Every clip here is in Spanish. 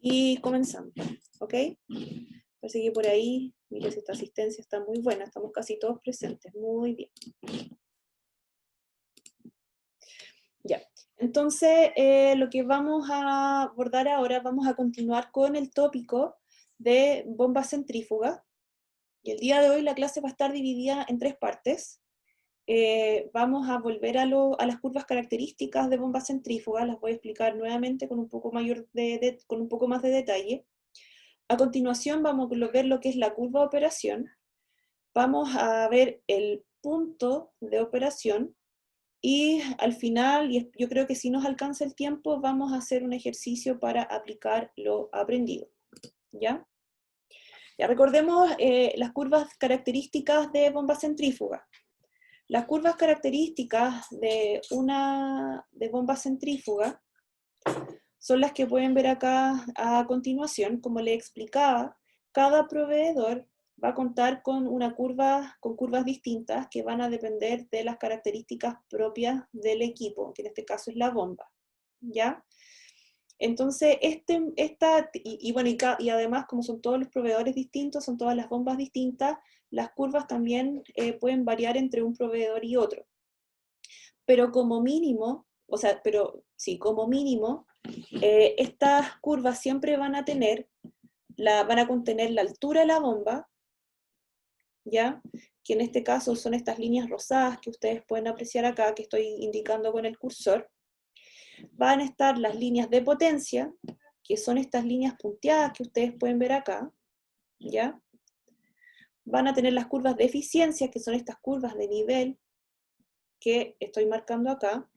Y comenzamos, ¿ok? Parece que por ahí, mire si esta asistencia está muy buena, estamos casi todos presentes, muy bien. Ya, entonces lo que vamos a abordar ahora, vamos a continuar con el tópico de bombas centrífugas. Y el día de hoy la clase va a estar dividida en 3 partes. Vamos a volver a las curvas características de bombas centrífugas, las voy a explicar nuevamente con un poco más de detalle. A continuación vamos a ver lo que es la curva de operación, vamos a ver el punto de operación, y al final, y yo creo que si nos alcanza el tiempo, vamos a hacer un ejercicio para aplicar lo aprendido. ¿Ya? Ya recordemos las curvas características de bomba centrífuga. Las curvas características de bomba centrífuga son las que pueden ver acá a continuación. Como les explicaba, cada proveedor va a contar con curvas distintas que van a depender de las características propias del equipo, que en este caso es la bomba, ¿ya? Entonces, y además, como son todos los proveedores distintos, son todas las bombas distintas, las curvas también pueden variar entre un proveedor y otro. Pero como mínimo, estas curvas siempre van a contener la altura de la bomba, ¿ya? Que en este caso son estas líneas rosadas que ustedes pueden apreciar acá, que estoy indicando con el cursor. Van a estar las líneas de potencia, que son estas líneas punteadas que ustedes pueden ver acá, ¿ya? Van a tener las curvas de eficiencia, que son estas curvas de nivel que estoy marcando acá.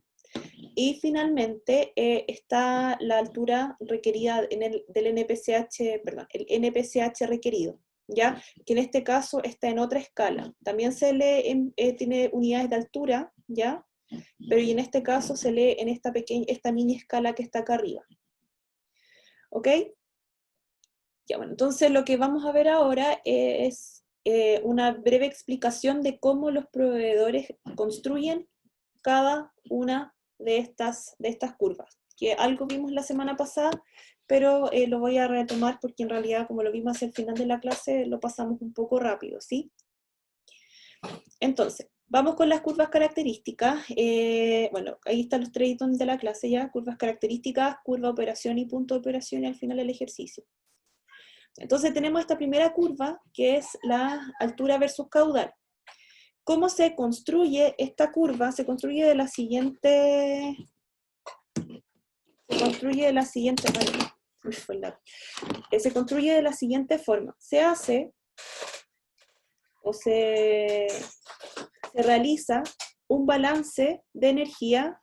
Y finalmente está la altura requerida del NPCH, perdón, el NPCH requerido, ¿ya? Que en este caso está en otra escala. También se lee, tiene unidades de altura, ¿ya? Pero y en este caso se lee en esta mini escala que está acá arriba. ¿Ok? Ya, bueno, entonces lo que vamos a ver ahora es una breve explicación de cómo los proveedores construyen cada una de estas curvas, que algo vimos la semana pasada, pero lo voy a retomar porque en realidad, como lo vimos hacia el final de la clase, lo pasamos un poco rápido, ¿sí? Entonces, vamos con las curvas características. Bueno, ahí están los 3 ítems de la clase ya, curvas características, curva de operación y punto de operación, y al final el ejercicio. Entonces tenemos esta primera curva, que es la altura versus caudal. ¿Cómo se construye esta curva? Se construye de la siguiente forma. Se realiza un balance de energía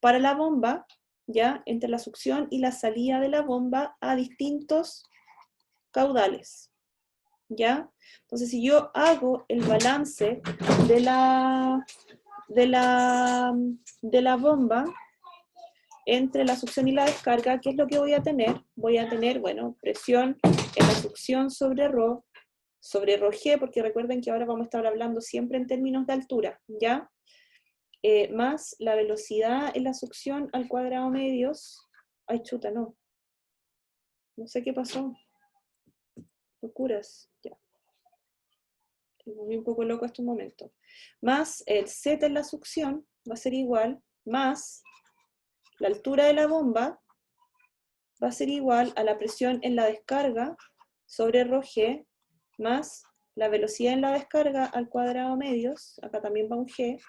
para la bomba, ¿ya? Entre la succión y la salida de la bomba a distintos caudales, ¿ya? Entonces, si yo hago el balance de la bomba entre la succión y la descarga, ¿qué es lo que voy a tener? Voy a tener, bueno, presión en la succión sobre ρ G, porque recuerden que ahora vamos a estar hablando siempre en términos de altura, ¿ya? Más la velocidad en la succión al cuadrado medios. Ay, chuta, no. No sé qué pasó. Locuras, ya. Me volví un poco loco estos momentos. Más el Z en la succión va a ser igual, más la altura de la bomba va a ser igual a la presión en la descarga sobre ρg, más la velocidad en la descarga al cuadrado medios, acá también va un G,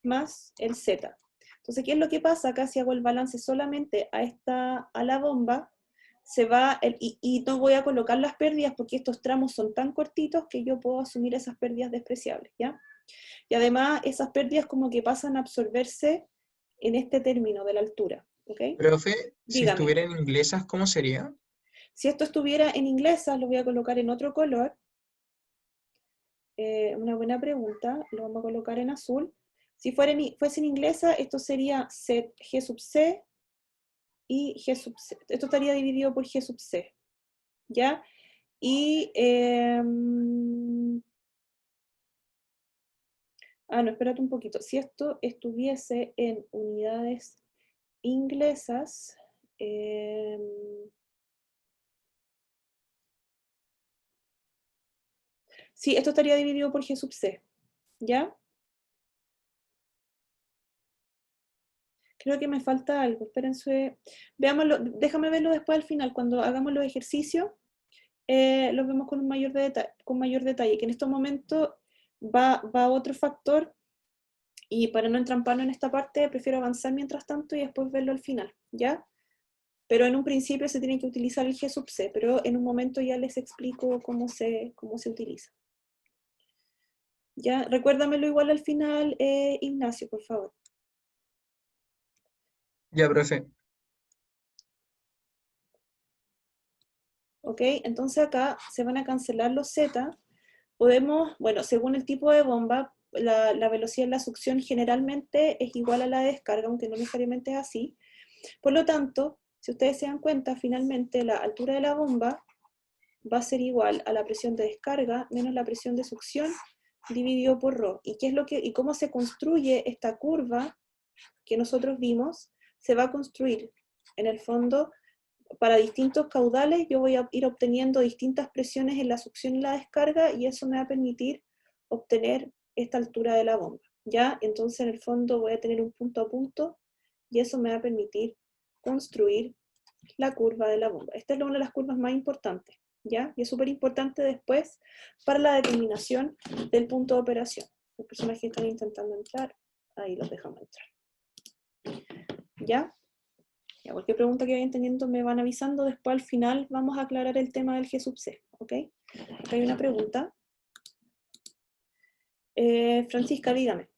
más el Z. Entonces, ¿qué es lo que pasa? Acá si hago el balance solamente a la bomba, se va, y no voy a colocar las pérdidas porque estos tramos son tan cortitos que yo puedo asumir esas pérdidas despreciables, ¿ya? Y además esas pérdidas como que pasan a absorberse en este término de la altura, ¿ok? Profe, si Dígame. estuviera en inglesas, ¿cómo sería? Si esto estuviera en inglesas, lo voy a colocar en otro color. Una buena pregunta, lo vamos a colocar en azul. Si fuese en inglesa, esto sería G sub C y G sub C. Esto estaría dividido por G sub C, ¿ya? Y no, espérate un poquito. Si esto estuviese en unidades inglesas, sí, esto estaría dividido por G sub C, ¿ya? Creo que me falta algo, espérense. Veámoslo, déjame verlo después al final, cuando hagamos los ejercicios, los vemos con mayor detalle, que en estos momentos va otro factor, y para no entramparnos en esta parte, prefiero avanzar mientras tanto y después verlo al final, ¿ya? Pero en un principio se tiene que utilizar el G sub C, pero en un momento ya les explico cómo se utiliza. ¿Ya? Recuérdamelo igual al final, Ignacio, por favor. Ya, profe. ¿Ok? Entonces acá se van a cancelar los Z. Podemos, bueno, según el tipo de bomba, la velocidad de la succión generalmente es igual a la de descarga, aunque no necesariamente es así. Por lo tanto, si ustedes se dan cuenta, finalmente la altura de la bomba va a ser igual a la presión de descarga menos la presión de succión dividido por ρ. ¿Y qué es y cómo se construye esta curva que nosotros vimos? Se va a construir, en el fondo, para distintos caudales. Yo voy a ir obteniendo distintas presiones en la succión y la descarga, y eso me va a permitir obtener esta altura de la bomba, ¿ya? Entonces, en el fondo, voy a tener un punto a punto, y eso me va a permitir construir la curva de la bomba. Esta es una de las curvas más importantes, ¿ya? Y es súper importante después para la determinación del punto de operación. Las personas que están intentando entrar, ahí los dejamos entrar. ¿Ya? Ya, cualquier pregunta que vayan teniendo me van avisando. Después al final vamos a aclarar el tema del G sub C, ¿ok? Acá hay una pregunta. Francisca, dígame.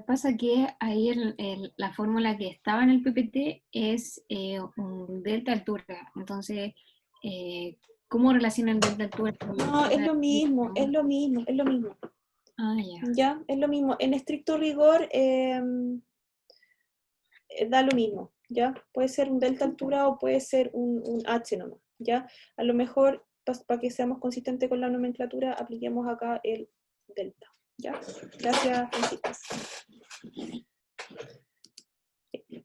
Pasa que ahí la fórmula que estaba en el PPT es un delta altura. Entonces, ¿cómo relacionan delta altura con la No, es altura lo mismo, es lo mismo, es lo mismo. Ah, ya. Ya, es lo mismo. En estricto rigor, da lo mismo, ¿ya? Puede ser un delta altura o puede ser un H nomás, ¿ya? A lo mejor, para que seamos consistentes con la nomenclatura, apliquemos acá el delta, ¿ya? Gracias, Francisca.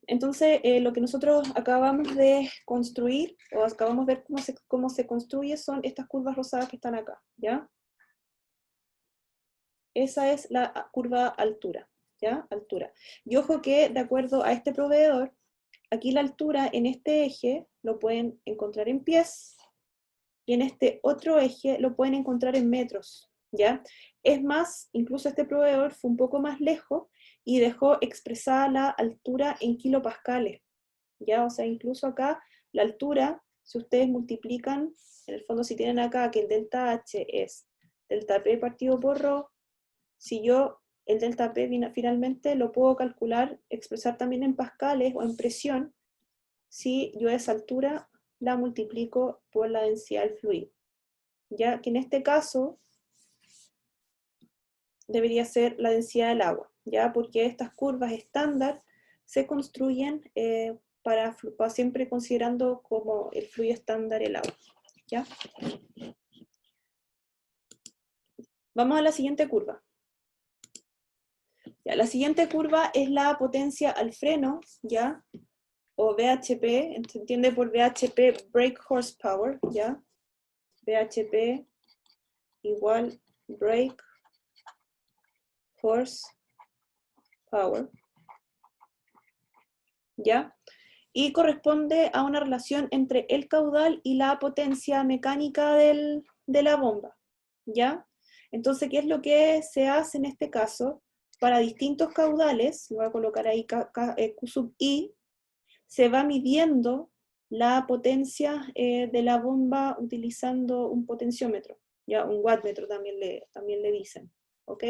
Entonces, lo que nosotros acabamos de construir, o acabamos de ver cómo se construye, son estas curvas rosadas que están acá, ¿ya? Esa es la curva altura, ¿ya? Altura. Y ojo que, de acuerdo a este proveedor, aquí la altura en este eje lo pueden encontrar en pies, y en este otro eje lo pueden encontrar en metros, ¿ya? Es más, incluso este proveedor fue un poco más lejos y dejó expresada la altura en kilopascales, ¿ya? O sea, incluso acá la altura, si ustedes multiplican, en el fondo si tienen acá que el delta H es delta P partido por ρ, si yo el delta P finalmente lo puedo calcular, expresar también en pascales o en presión, si yo a esa altura la multiplico por la densidad del fluido. Ya que en este caso debería ser la densidad del agua, ya porque estas curvas estándar se construyen para siempre considerando como el fluido estándar el agua. ¿Ya? Vamos a la siguiente curva. Ya, la siguiente curva es la potencia al freno, ¿ya? O BHP, se entiende por BHP, brake horsepower, ¿ya? BHP igual brake horsepower, ¿ya? Y corresponde a una relación entre el caudal y la potencia mecánica de la bomba, ¿ya? Entonces, ¿qué es lo que se hace en este caso? Para distintos caudales, voy a colocar ahí Q sub I, se va midiendo la potencia de la bomba utilizando un potenciómetro, ya un wattmetro también le dicen, ¿ok?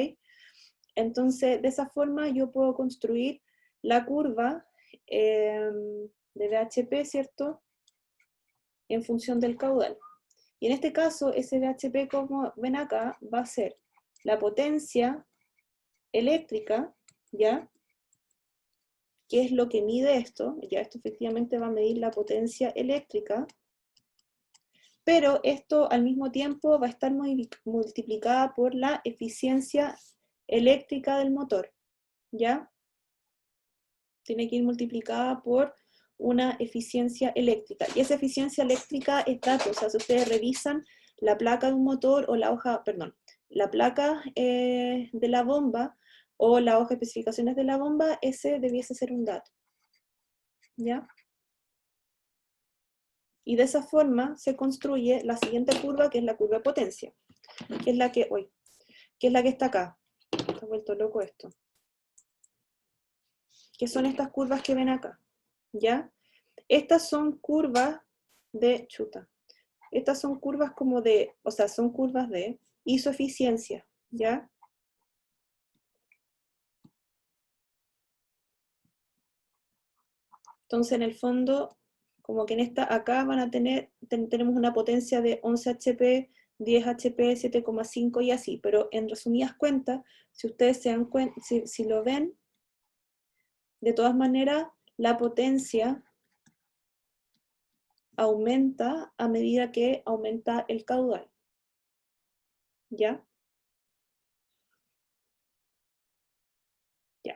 Entonces, de esa forma yo puedo construir la curva de BHP, ¿cierto? En función del caudal. Y en este caso, ese BHP, como ven acá, va a ser la potencia eléctrica, ¿ya? ¿Qué es lo que mide esto? Ya esto efectivamente va a medir la potencia eléctrica pero esto al mismo tiempo va a estar multiplicada por la eficiencia eléctrica del motor, ¿ya? Tiene que ir multiplicada por una eficiencia eléctrica. Y esa eficiencia eléctrica es dato, o sea, si ustedes revisan la placa de un motor o la hoja, perdón, la placa de la bomba o la hoja de especificaciones de la bomba, ese debiese ser un dato, ¿ya? Y de esa forma se construye la siguiente curva, que es la curva de potencia, que es la que, que es la que está acá. Está vuelto loco esto. Que son estas curvas que ven acá, ¿ya? Estas son curvas de, estas son curvas como de, o sea, son curvas de isoeficiencia, ¿ya? Entonces, en el fondo, como que en esta, acá van a tener, tenemos una potencia de 11 HP, 10 HP, 7,5 y así, pero en resumidas cuentas, si ustedes se dan cuenta, si lo ven, de todas maneras, la potencia aumenta a medida que aumenta el caudal, ¿ya? Ya.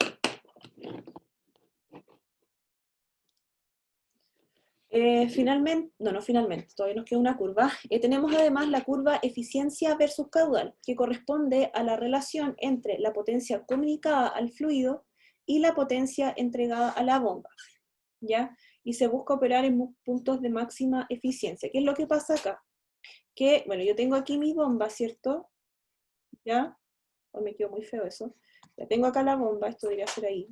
Finalmente, no finalmente, todavía nos queda una curva. Tenemos además la curva eficiencia versus caudal, que corresponde a la relación entre la potencia comunicada al fluido y la potencia entregada a la bomba, ¿ya? Y se busca operar en puntos de máxima eficiencia. ¿Qué es lo que pasa acá? Que, bueno, yo tengo aquí mi bomba, ¿cierto? ¿Ya? Oh, me quedó muy feo eso. Ya tengo acá la bomba, esto debería ser ahí.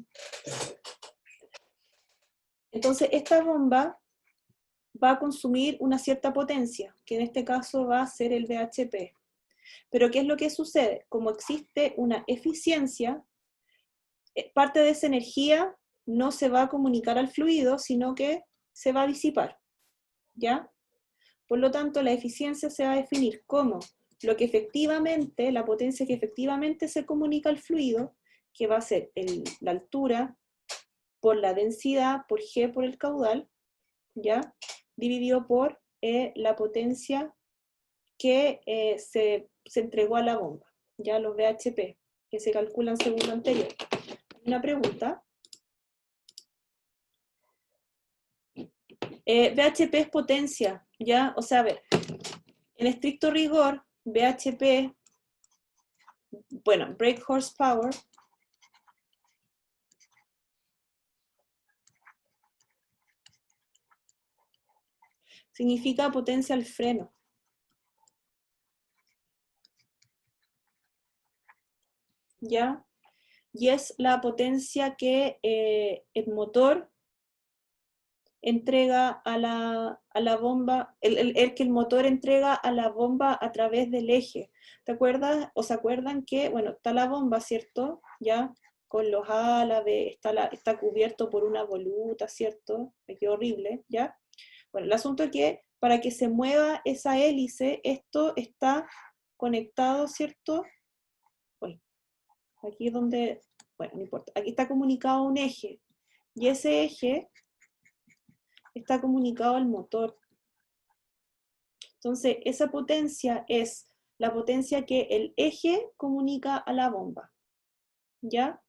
Entonces, esta bomba va a consumir una cierta potencia, que en este caso va a ser el VHP. Pero ¿qué es lo que sucede? Como existe una eficiencia, parte de esa energía no se va a comunicar al fluido, sino que se va a disipar, ¿ya? Por lo tanto, la eficiencia se va a definir como lo que efectivamente, la potencia que efectivamente se comunica al fluido, que va a ser la altura por la densidad, por G por el caudal, ¿ya? Dividido por la potencia que se entregó a la bomba, ya los VHP, que se calculan según lo anterior. Una pregunta. VHP es potencia, ¿ya? O sea, a ver, en estricto rigor, VHP, bueno, brake horsepower, significa potencia al freno. ¿Ya? Y es la potencia que el motor entrega a la bomba, el que el motor entrega a la bomba a través del eje. ¿Te acuerdas? ¿O se acuerdan que, bueno, está la bomba, ¿cierto? Ya, con los álabes, está cubierto por una voluta, ¿cierto? Me quedó horrible, ¿ya? Bueno, el asunto es que para que se mueva esa hélice, esto está conectado, ¿cierto? Bueno, aquí es donde, bueno, no importa, aquí está comunicado a un eje, y ese eje está comunicado al motor. Entonces, esa potencia es la potencia que el eje comunica a la bomba. ¿Ya?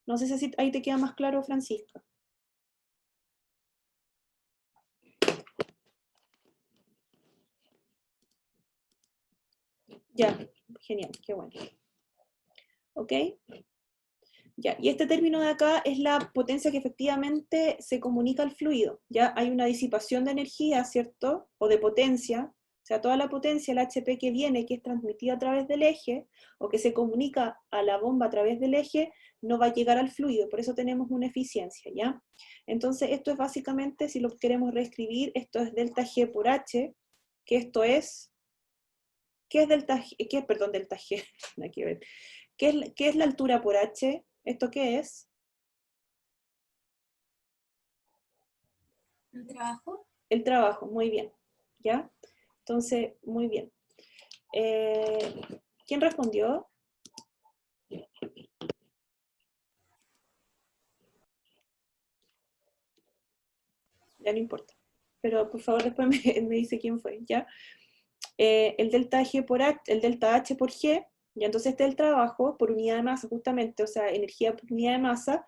No sé si ahí te queda más claro, Francisca. Ya, genial, qué bueno. ¿Ok? Ya, y este término de acá es la potencia que efectivamente se comunica al fluido. Ya hay una disipación de energía, ¿cierto? O de potencia. O sea, toda la potencia, el HP que viene, que es transmitida a través del eje, o que se comunica a la bomba a través del eje, no va a llegar al fluido. Por eso tenemos una eficiencia, ¿ya? Entonces, esto es básicamente, si lo queremos reescribir, esto es delta G por H, que esto es... ¿Qué es delta G? ¿Qué es, perdón, delta G? Hay que ver. ¿Qué es la altura por H? ¿Esto qué es? ¿El trabajo? El trabajo, muy bien. ¿Ya? Entonces, muy bien. ¿Quién respondió? Ya no importa. pero por favor después me dice quién fue, ¿ya? El delta G por H, el delta H por G, y entonces este es el trabajo por unidad de masa, justamente, o sea, energía por unidad de masa,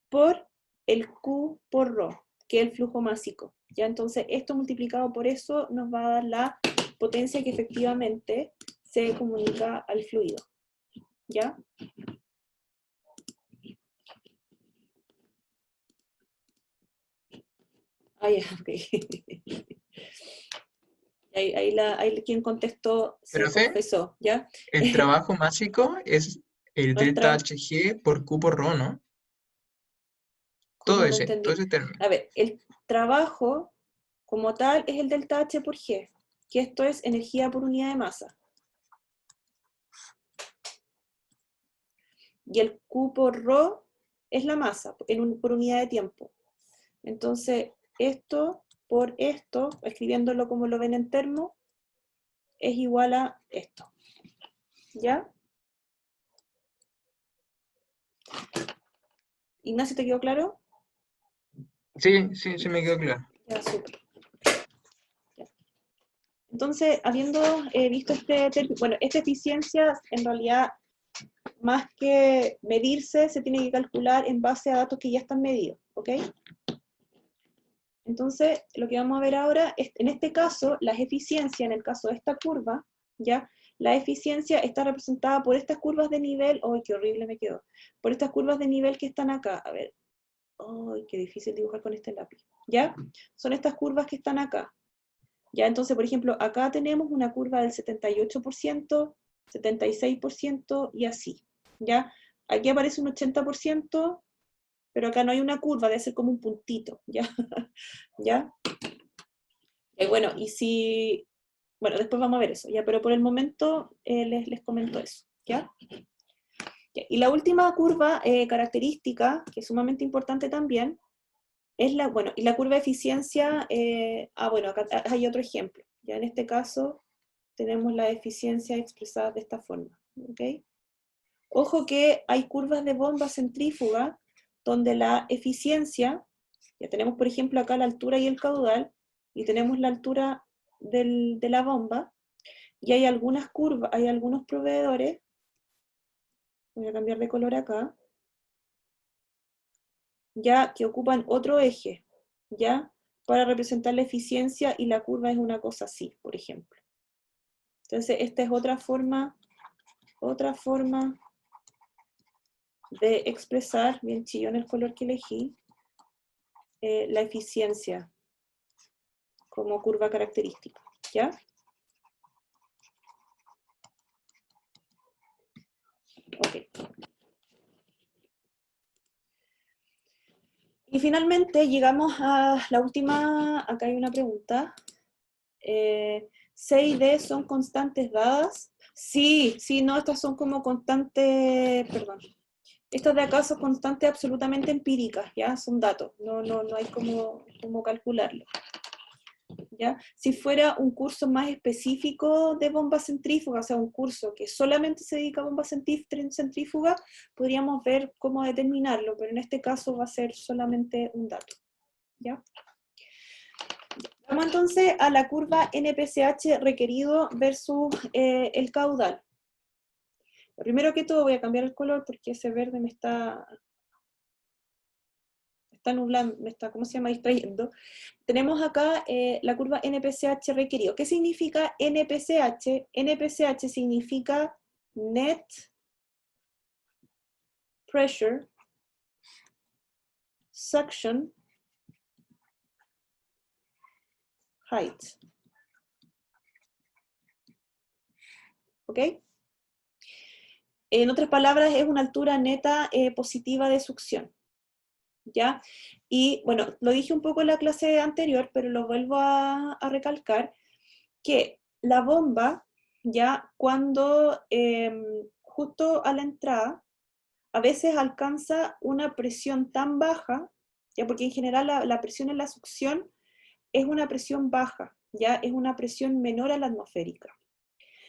por el Q por ρ, que es el flujo másico, ¿ya? Entonces esto multiplicado por eso nos va a dar la potencia que efectivamente se comunica al fluido, ¿ya? Ah, ya, ok. Ahí quien contestó se Profe, confesó, ¿ya? el trabajo másico es el El delta tra- Hg por Q por ρ, ¿no? ¿Cómo no Todo entendí? ese término. A ver, el trabajo como tal es el delta H por G, que esto es energía por unidad de masa. Y el Q por ρ es la masa, por unidad de tiempo. Entonces, esto por esto, escribiéndolo como lo ven en termo, es igual a esto. ¿Ya? Ignacio, ¿te quedó claro? Sí, sí, sí me quedó claro. Ya, súper. Ya. Entonces, habiendo visto bueno, esta eficiencia, en realidad, más que medirse, se tiene que calcular en base a datos que ya están medidos, ¿ok? Entonces, lo que vamos a ver ahora es, en este caso, las eficiencias, en el caso de esta curva, ¿ya? La eficiencia está representada por estas curvas de nivel, ¡ay, qué horrible me quedó! Por estas curvas de nivel que están acá, a ver, ¡ay, qué difícil dibujar con este lápiz! ¿Ya? Son estas curvas que están acá, ¿ya? Entonces, por ejemplo, acá tenemos una curva del 78%, 76% y así, ¿ya? Aquí aparece un 80%, pero acá no hay una curva, debe ser como un puntito, ¿ya? ¿Ya? Y bueno, y si, bueno, después vamos a ver eso, ¿ya? Pero por el momento les comento eso, ¿ya? Ya. Y la última curva característica, que es sumamente importante también, es la, bueno, y la curva de eficiencia, bueno, acá hay otro ejemplo, ¿ya? En este caso tenemos la eficiencia expresada de esta forma, ¿ok? Ojo que hay curvas de bomba centrífuga donde la eficiencia, ya tenemos por ejemplo acá la altura y el caudal, y tenemos la altura de la bomba, y hay algunas curvas, hay algunos proveedores, voy a cambiar de color acá, ya que ocupan otro eje, ya, para representar la eficiencia, y la curva es una cosa así, por ejemplo. Entonces esta es otra forma de expresar, bien chillón el color que elegí, la eficiencia como curva característica, ¿ya? Ok. Y finalmente llegamos a la última, acá hay una pregunta. ¿C y D son constantes dadas? Sí, sí, no, estas son como constantes, perdón. Estas de acá son constantes absolutamente empíricas, ¿ya? Son datos, no hay como calcularlo. ¿Ya? Si fuera un curso más específico de bomba centrífuga, o sea, un curso que solamente se dedica a bomba centrífuga, podríamos ver cómo determinarlo, pero en este caso va a ser solamente un dato. ¿Ya? Vamos entonces a la curva NPCH requerido versus el caudal. Primero que todo voy a cambiar el color porque ese verde me está nublando, ¿cómo se llama? Distrayendo. Tenemos acá la curva NPCH requerido. ¿Qué significa NPCH? NPCH significa Net Pressure Suction Height. ¿Ok? En otras palabras, es una altura neta positiva de succión. ¿Ya? Y bueno, lo dije un poco en la clase anterior, pero lo vuelvo a recalcar, que la bomba, ya cuando justo a la entrada, a veces alcanza una presión tan baja, ya porque en general la presión en la succión es una presión baja, ya es una presión menor a la atmosférica.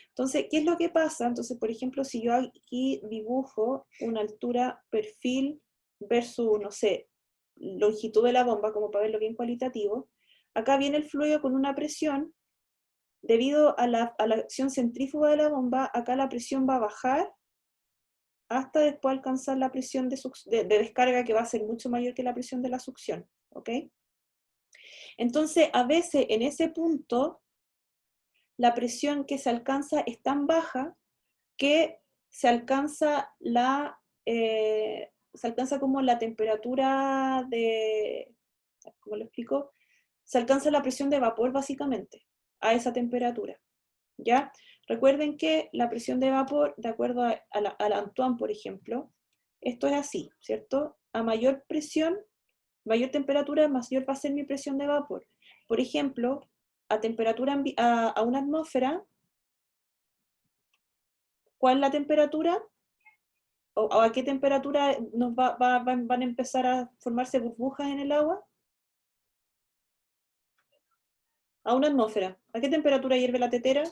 Entonces, ¿qué es lo que pasa? Entonces, por ejemplo, si yo aquí dibujo una altura perfil versus, no sé, longitud de la bomba, como para verlo bien cualitativo, acá viene el fluido con una presión, debido a la acción centrífuga de la bomba, acá la presión va a bajar hasta después alcanzar la presión de descarga, que va a ser mucho mayor que la presión de la succión, ¿ok? Entonces, a veces en ese punto, la presión que se alcanza es tan baja que se alcanza como la temperatura de, ¿cómo lo explico? Se alcanza la presión de vapor básicamente, a esa temperatura, ¿ya? Recuerden que la presión de vapor, de acuerdo a la Antoine, por ejemplo, esto es así, ¿cierto? A mayor presión, mayor temperatura, mayor va a ser mi presión de vapor. Por ejemplo, a temperatura, a una atmósfera, ¿cuál es la temperatura? ¿O a qué temperatura van a empezar a formarse burbujas en el agua? A una atmósfera. ¿A qué temperatura hierve la tetera?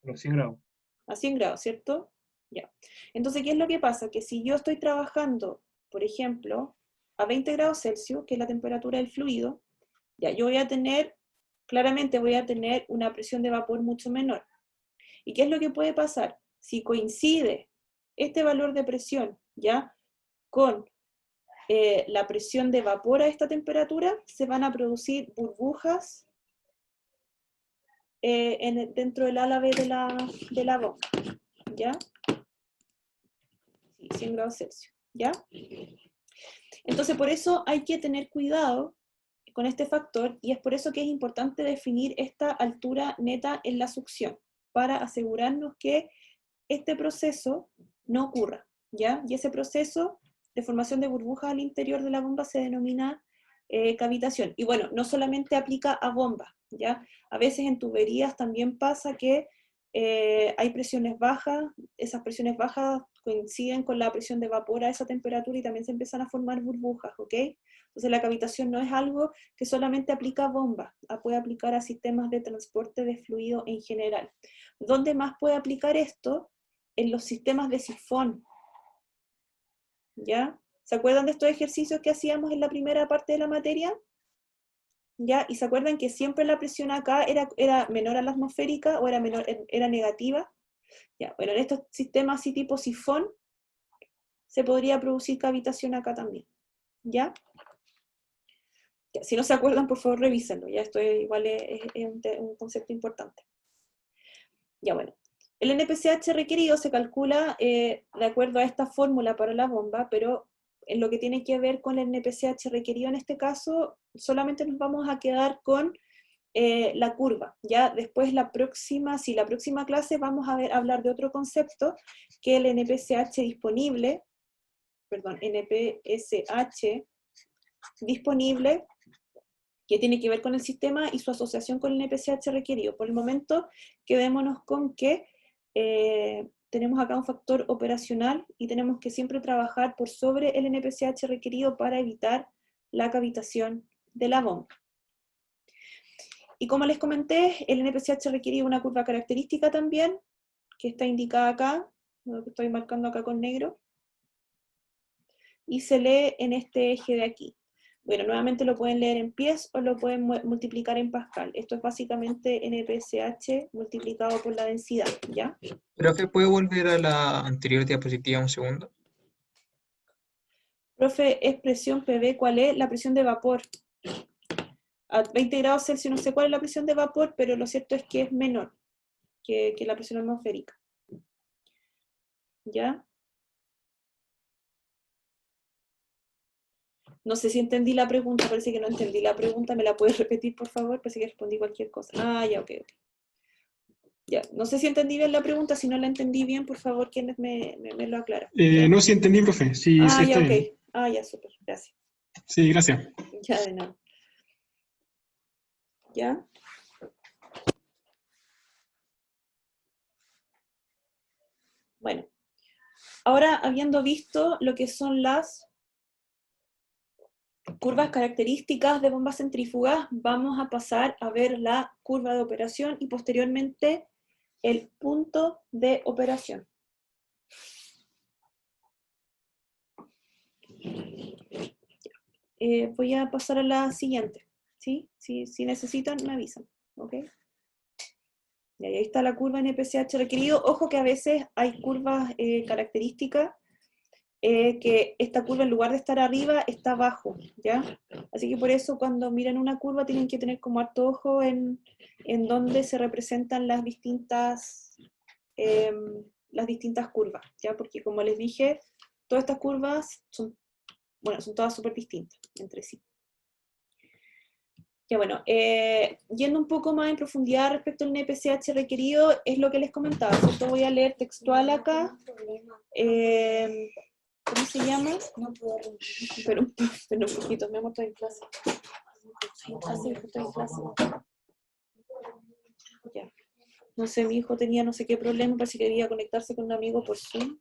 Los 100 grados. A 100 grados, ¿cierto? Ya. Entonces, ¿qué es lo que pasa? Que si yo estoy trabajando, por ejemplo, a 20 grados Celsius, que es la temperatura del fluido, ya, yo claramente voy a tener una presión de vapor mucho menor. ¿Y qué es lo que puede pasar? Si coincide este valor de presión, ¿ya?, con la presión de vapor a esta temperatura, se van a producir burbujas dentro del ala B de la bomba, ¿ya? Sí, 100 grados Celsius, ¿ya? Entonces, por eso hay que tener cuidado con este factor, y es por eso que es importante definir esta altura neta en la succión, para asegurarnos que este proceso no ocurra, ¿ya? Y ese proceso de formación de burbujas al interior de la bomba se denomina cavitación. Y bueno, no solamente aplica a bombas, ¿ya? A veces en tuberías también pasa que hay presiones bajas, esas presiones bajas coinciden con la presión de vapor a esa temperatura y también se empiezan a formar burbujas, ¿ok? Entonces la cavitación no es algo que solamente aplica a bombas, puede aplicar a sistemas de transporte de fluido en general. ¿Dónde más puede aplicar esto? En los sistemas de sifón, ¿ya? ¿Se acuerdan de estos ejercicios que hacíamos en la primera parte de la materia? ¿Ya? ¿Y se acuerdan que siempre la presión acá era menor a la atmosférica o era negativa? ¿Ya? Bueno, en estos sistemas así tipo sifón se podría producir cavitación acá también, ¿ya? Ya, si no se acuerdan, por favor revísenlo, ya esto igual es un concepto importante. Ya, bueno. El NPCH requerido se calcula de acuerdo a esta fórmula para la bomba, pero en lo que tiene que ver con el NPCH requerido en este caso, solamente nos vamos a quedar con la curva. Ya después la próxima clase vamos a hablar de otro concepto, que el NPCH disponible, perdón, NPSH disponible, que tiene que ver con el sistema y su asociación con el NPCH requerido. Por el momento, quedémonos con que tenemos acá un factor operacional y tenemos que siempre trabajar por sobre el NPCH requerido para evitar la cavitación de la bomba. Y como les comenté, el NPCH requerido una curva característica también, que está indicada acá, lo que estoy marcando acá con negro, y se lee en este eje de aquí. Bueno, nuevamente lo pueden leer en pies o lo pueden multiplicar en Pascal. Esto es básicamente NPCH multiplicado por la densidad, ¿ya? Profe, ¿puede volver a la anterior diapositiva un segundo? Profe, es presión PV, ¿cuál es? La presión de vapor. A 20 grados Celsius no sé cuál es la presión de vapor, pero lo cierto es que es menor que la presión atmosférica. ¿Ya? No sé si entendí la pregunta, parece que no entendí la pregunta, ¿me la puedes repetir, por favor? Parece que respondí cualquier cosa. Ah, ya, ok. Ya, no sé si entendí bien la pregunta, si no la entendí bien, por favor, ¿quién me lo aclara? No, sí entendí, profe. Sí, Ah, sí ya, está ok. bien. Ah, ya, súper, gracias. Sí, gracias. Ya, de nada. ¿Ya? Bueno, ahora habiendo visto lo que son las curvas características de bombas centrífugas, vamos a pasar a ver la curva de operación y posteriormente el punto de operación. voy a pasar a la siguiente, ¿sí? Si necesitan, me avisan, ¿ok? Y ahí está la curva NPCH requerido. Ojo que a veces hay curvas características, que esta curva en lugar de estar arriba, está abajo, ¿ya? Así que por eso cuando miran una curva tienen que tener como harto ojo en dónde se representan las distintas curvas, ¿ya? Porque como les dije, todas estas curvas son todas súper distintas entre sí. Ya bueno, yendo un poco más en profundidad respecto al NPCH requerido, es lo que les comentaba, ¿cierto? Voy a leer textual acá. ¿Cómo se llama? No puedo pero un poquito, mi amor, estoy en clase. Estoy en clase. Ya. No sé, mi hijo tenía no sé qué problema, parece que quería conectarse con un amigo por Zoom.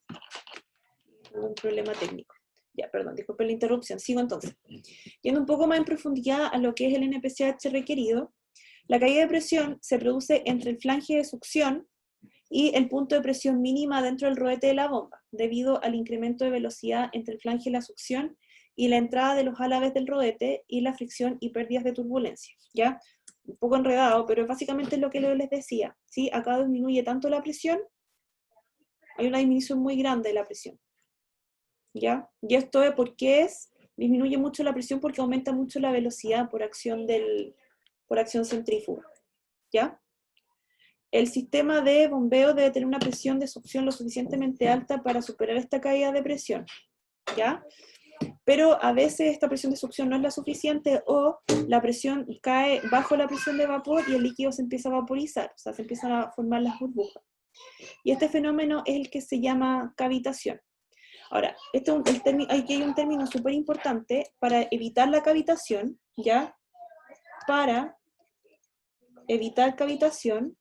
Hubo un problema técnico. Ya, perdón, disculpen la interrupción. Sigo entonces. Yendo un poco más en profundidad a lo que es el NPCH requerido, la caída de presión se produce entre el flange de succión y el punto de presión mínima dentro del rodete de la bomba, debido al incremento de velocidad entre el flange y la succión y la entrada de los álabes del rodete y la fricción y pérdidas de turbulencia. ¿Ya? Un poco enredado, pero básicamente es lo que les decía. ¿Sí? Acá disminuye tanto la presión, hay una disminución muy grande de la presión. ¿Ya? Y esto es porque disminuye mucho la presión porque aumenta mucho la velocidad por acción centrífuga. ¿Ya? El sistema de bombeo debe tener una presión de succión lo suficientemente alta para superar esta caída de presión, ¿ya? Pero a veces esta presión de succión no es la suficiente o la presión cae bajo la presión de vapor y el líquido se empieza a vaporizar, o sea, se empiezan a formar las burbujas. Y este fenómeno es el que se llama cavitación. Ahora, aquí hay un término súper importante para evitar la cavitación, ¿ya? Para evitar cavitación,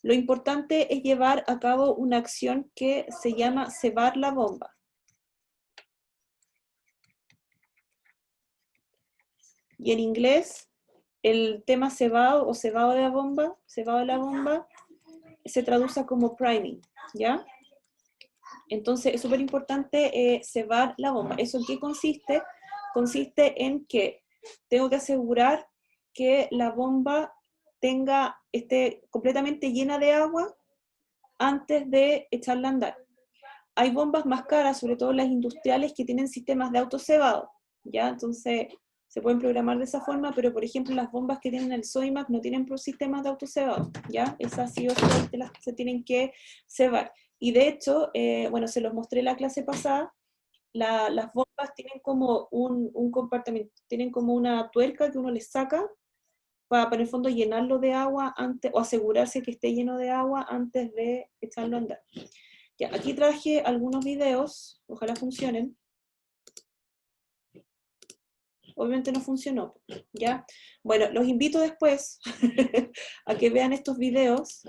lo importante es llevar a cabo una acción que se llama cebar la bomba. Y en inglés, el tema cebado o cebado de la bomba, se traduce como priming, ¿ya? Entonces es súper importante cebar la bomba. ¿Eso en qué consiste? Consiste en que tengo que asegurar que la bomba esté completamente llena de agua antes de echarla a andar. Hay bombas más caras, sobre todo las industriales, que tienen sistemas de autocebado, ¿ya? Entonces se pueden programar de esa forma, pero por ejemplo las bombas que tienen el Sodimac no tienen sistemas de autocebado, ¿ya? Esas sí o sí se tienen que cebar. Y de hecho, bueno, se los mostré en la clase pasada, las bombas tienen como un compartimento, tienen como una tuerca que uno les saca para en el fondo llenarlo de agua antes, o asegurarse que esté lleno de agua antes de echarlo a andar. Ya, aquí traje algunos videos, ojalá funcionen. Obviamente no funcionó, ¿ya? Bueno, los invito después a que vean estos videos,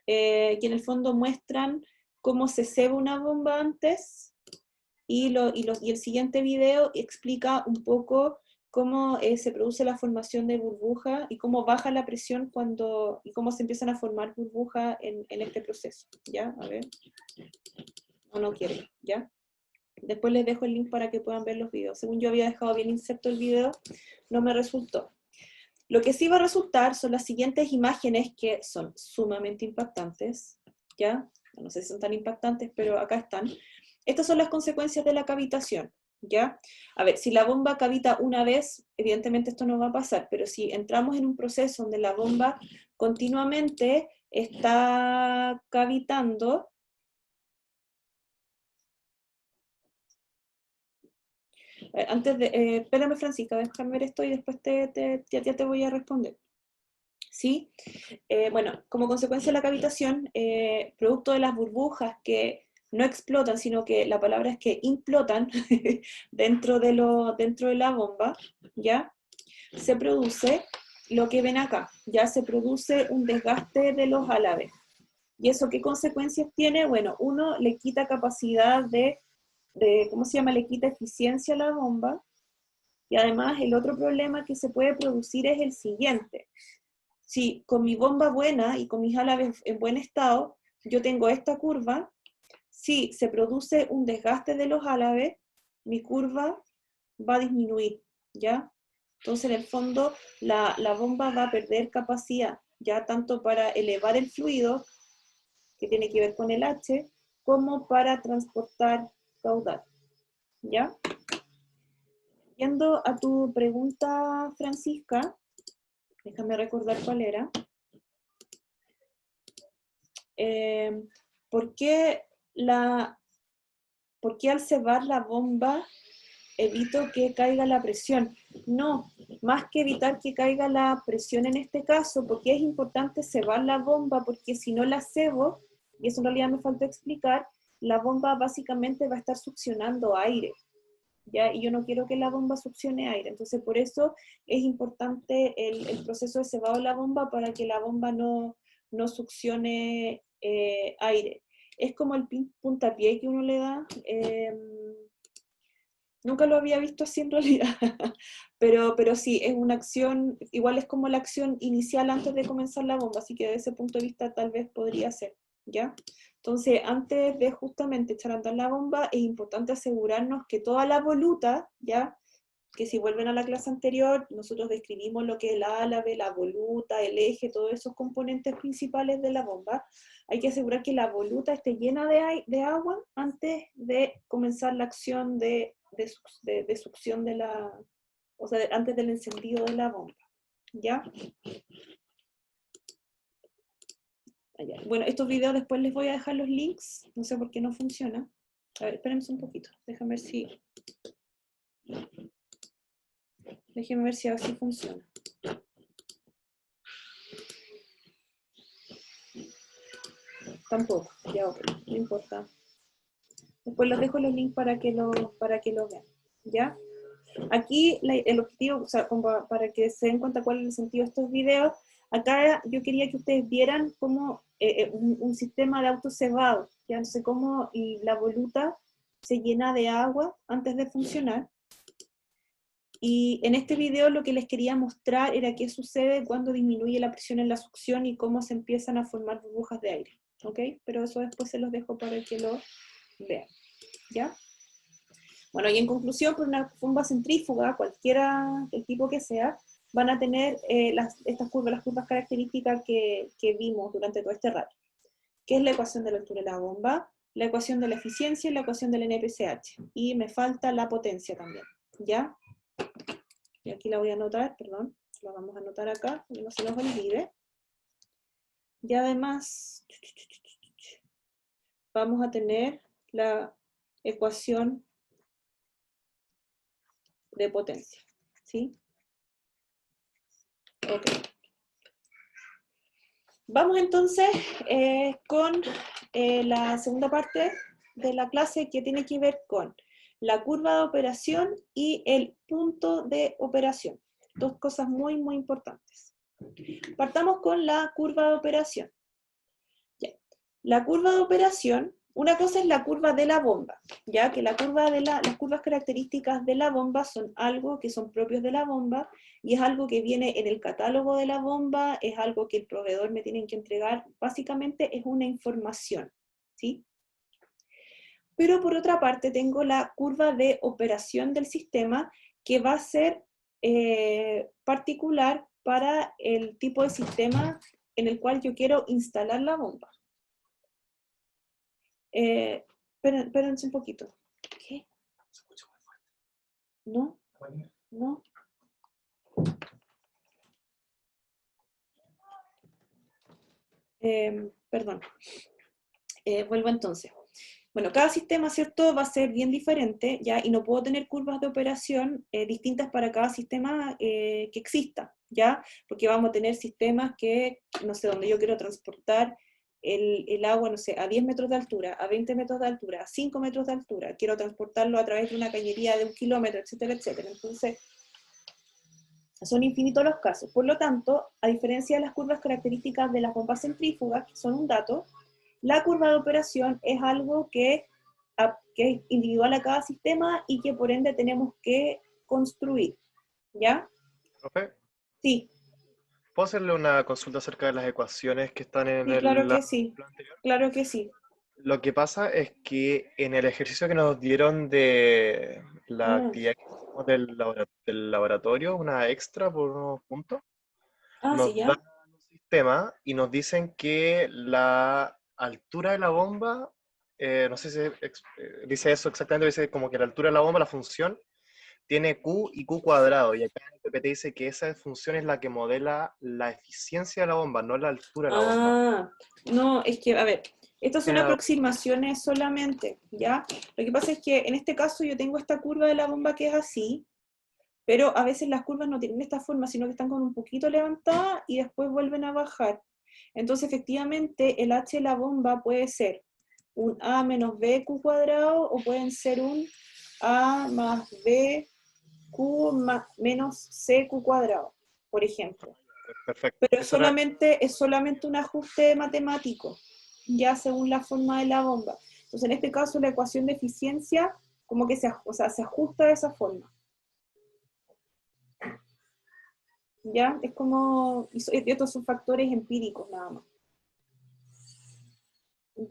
que en el fondo muestran cómo se ceba una bomba antes, y el siguiente video explica un poco cómo se produce la formación de burbuja y cómo baja la presión y cómo se empiezan a formar burbujas en este proceso, ¿ya? A ver. No quiere, ¿ya? Después les dejo el link para que puedan ver los videos. Según yo había dejado bien inserto el video, no me resultó. Lo que sí va a resultar son las siguientes imágenes que son sumamente impactantes, ¿ya? No sé si son tan impactantes, pero acá están. Estas son las consecuencias de la cavitación, ¿ya? A ver, si la bomba cavita una vez, evidentemente esto no va a pasar, pero si entramos en un proceso donde la bomba continuamente está cavitando, espérame Francisca, déjame ver esto y después ya te voy a responder. ¿Sí? Bueno, como consecuencia de la cavitación, producto de las burbujas que no explotan, sino que la palabra es que implotan dentro de la bomba, ¿ya? Se produce lo que ven acá, ya se produce un desgaste de los álabes. ¿Y eso qué consecuencias tiene? Bueno, uno le quita capacidad ¿cómo se llama? Le quita eficiencia a la bomba, y además el otro problema que se puede producir es el siguiente. Si con mi bomba buena y con mis álabes en buen estado, yo tengo esta curva, si se produce un desgaste de los álabes, mi curva va a disminuir, ¿ya? Entonces, en el fondo, la bomba va a perder capacidad, ya tanto para elevar el fluido, que tiene que ver con el H, como para transportar caudal, ¿ya? Yendo a tu pregunta, Francisca, déjame recordar cuál era. ¿Por qué al cebar la bomba evito que caiga la presión? No, más que evitar que caiga la presión en este caso, porque es importante cebar la bomba, porque si no la cebo, y eso en realidad me falta explicar, la bomba básicamente va a estar succionando aire, ¿ya? Y yo no quiero que la bomba succione aire, entonces por eso es importante el proceso de cebado de la bomba para que la bomba no succione aire. Es como el puntapié que uno le da, nunca lo había visto así en realidad, pero sí, es una acción, igual es como la acción inicial antes de comenzar la bomba, así que desde ese punto de vista tal vez podría ser, ¿ya? Entonces, antes de justamente echar a andar la bomba, es importante asegurarnos que toda la voluta, ¿ya? Que si vuelven a la clase anterior, nosotros describimos lo que es el álabe, la voluta, el eje, todos esos componentes principales de la bomba. Hay que asegurar que la voluta esté llena de agua antes de comenzar la acción de succión de la, o sea, antes del encendido de la bomba, ¿ya? Allá. Bueno, estos videos después les voy a dejar los links, no sé por qué no funciona. A ver, espérenme un poquito, déjenme ver si así funciona. Tampoco, ya ok, no importa. Después les dejo los links para que lo vean, ¿ya? Aquí el objetivo, o sea, como para que se den cuenta cuál es el sentido de estos videos, acá yo quería que ustedes vieran cómo un sistema de autocebado, ya no sé cómo y la voluta se llena de agua antes de funcionar. Y en este video lo que les quería mostrar era qué sucede cuando disminuye la presión en la succión y cómo se empiezan a formar burbujas de aire, ¿ok? Pero eso después se los dejo para que lo vean, ¿ya? Bueno, y en conclusión, por una bomba centrífuga, cualquiera, el tipo que sea, van a tener estas curvas, las curvas características que vimos durante todo este rato. ¿Qué es la ecuación de la altura de la bomba? La ecuación de la eficiencia y la ecuación del NPCH. Y me falta la potencia también, ¿ya? Y aquí la voy a anotar, perdón, la vamos a anotar acá, que no se nos olvide. Y además, vamos a tener la ecuación de potencia, ¿sí? Ok. Vamos entonces con la segunda parte de la clase que tiene que ver con la curva de operación y el punto de operación. Dos cosas muy, muy importantes. Partamos con la curva de operación. Ya. La curva de operación, una cosa es la curva de la bomba, ya que las curvas características de la bomba son algo que son propios de la bomba y es algo que viene en el catálogo de la bomba, es algo que el proveedor me tiene que entregar, básicamente es una información, ¿sí? Pero por otra parte tengo la curva de operación del sistema que va a ser particular para el tipo de sistema en el cual yo quiero instalar la bomba. Espérense un poquito. ¿Qué? ¿No? ¿No? Perdón. Vuelvo entonces. Bueno, cada sistema, ¿cierto?, va a ser bien diferente, ¿ya? Y no puedo tener curvas de operación distintas para cada sistema que exista, ¿ya? Porque vamos a tener sistemas que, no sé, donde yo quiero transportar el agua, no sé, a 10 metros de altura, a 20 metros de altura, a 5 metros de altura, quiero transportarlo a través de una cañería de 1 kilómetro, etcétera, etcétera. Entonces, son infinitos los casos. Por lo tanto, a diferencia de las curvas características de las bombas centrífugas, que son un dato, la curva de operación es algo que es individual a cada sistema y que por ende tenemos que construir, ¿ya? ¿Profe? Sí, ¿Puedo hacerle una consulta acerca de las ecuaciones que están en sí, claro la que sí, tabla anterior? claro que sí. Lo que pasa es que en el ejercicio que nos dieron de la Ah, actividad que hicimos del laboratorio, una extra por unos puntos, sí, nos ya. dan un sistema y nos dicen que la altura de la bomba, no sé si dice eso exactamente, dice como que la altura de la bomba, la función, tiene Q y Q cuadrado, y acá en el PPT dice que esa función es la que modela la eficiencia de la bomba, no la altura de la bomba. Ah, no, es que, a ver, estas son Tiene- aproximaciones solamente, ¿ya? Lo que pasa es que en este caso yo tengo esta curva de la bomba que es así, pero a veces las curvas no tienen esta forma, sino que están como un poquito levantadas y después vuelven a bajar. Entonces, efectivamente, el H de la bomba puede ser un A menos B Q cuadrado o pueden ser un A más B Q menos C Q cuadrado, por ejemplo. Perfecto. Pero Eso era, es solamente un ajuste matemático, ya según la forma de la bomba. Entonces, en este caso, la ecuación de eficiencia como que se ajusta de esa forma. ¿Ya? Es como, y estos son factores empíricos nada más.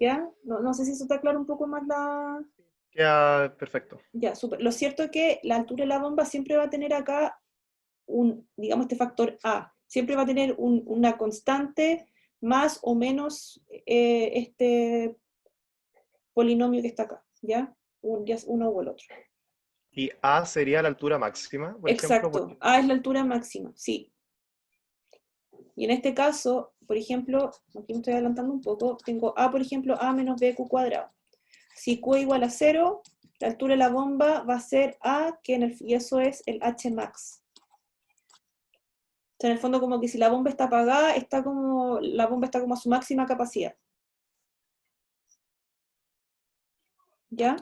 ¿Ya? No sé si eso te aclara un poco más la... queda perfecto. Ya, súper. Lo cierto es que la altura de la bomba siempre va a tener acá digamos, este factor A. Siempre va a tener una constante más o menos este polinomio que está acá, ¿ya? Ya es uno o el otro. Y A sería la altura máxima, por ejemplo, Exacto. porque A es la altura máxima, sí. Y en este caso, por ejemplo, aquí me estoy adelantando un poco, tengo A, por ejemplo, A menos B Q cuadrado. Si Q igual a 0, la altura de la bomba va a ser A, y eso es el H max. O sea, en el fondo como que si la bomba está apagada, la bomba está como a su máxima capacidad. ¿Ya?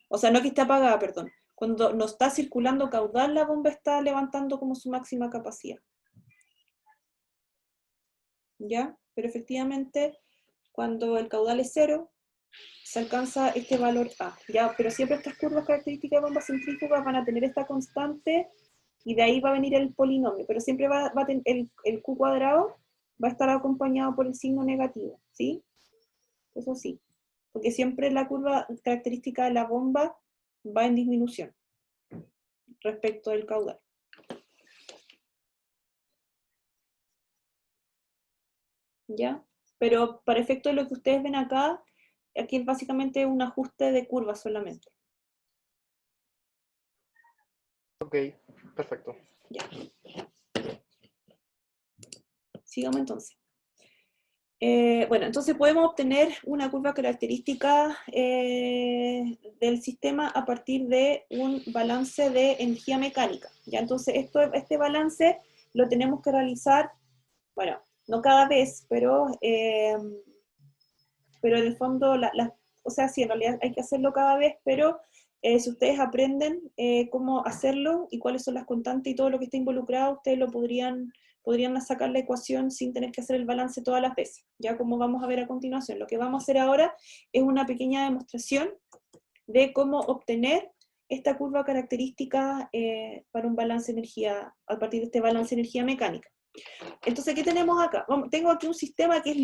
O sea, no que esté apagada, perdón. Cuando no está circulando caudal, la bomba está levantando como su máxima capacidad. ¿Ya? Pero efectivamente, cuando el caudal es 0, se alcanza este valor A, ¿ya? Pero siempre estas curvas características de bombas centrífugas van a tener esta constante y de ahí va a venir el polinomio, pero siempre va a tener el Q cuadrado va a estar acompañado por el signo negativo, ¿sí? Eso sí, porque siempre la curva característica de la bomba va en disminución respecto del caudal. ¿Ya? Pero para efecto de lo que ustedes ven acá, aquí es básicamente un ajuste de curva solamente. ok, perfecto. Ya. Sigamos entonces. Bueno, entonces podemos obtener una curva característica del sistema a partir de un balance de energía mecánica. ¿Ya? Entonces este balance lo tenemos que realizar, bueno, no cada vez, pero en el fondo, o sea, sí, en realidad hay que hacerlo cada vez, pero si ustedes aprenden cómo hacerlo y cuáles son las constantes y todo lo que está involucrado, ustedes lo podrían sacar la ecuación sin tener que hacer el balance todas las veces, ya como vamos a ver a continuación. Lo que vamos a hacer ahora es una pequeña demostración de cómo obtener esta curva característica para un balance de energía, a partir de este balance de energía mecánica. Entonces, ¿qué tenemos acá? Tengo aquí un sistema que es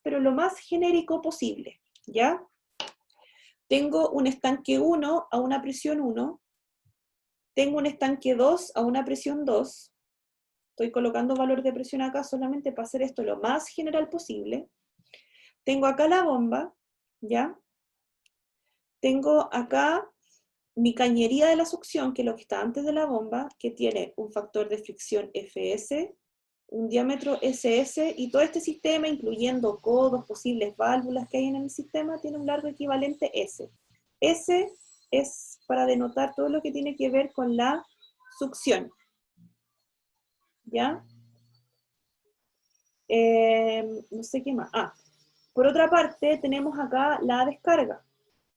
pero lo más genérico posible, ¿ya? Tengo un estanque 1 a una presión 1, tengo un estanque 2 a una presión 2, estoy colocando valor de presión acá solamente para hacer esto lo más general posible. Tengo acá la bomba, ¿ya? Tengo acá mi cañería de la succión, que es lo que está antes de la bomba, que tiene un factor de fricción Fs, un diámetro SS, y todo este sistema, incluyendo codos, posibles válvulas que hay en el sistema, tiene un largo equivalente S. S es para denotar todo lo que tiene que ver con la succión. ¿Ya? No sé qué más. Por otra parte, tenemos acá la descarga,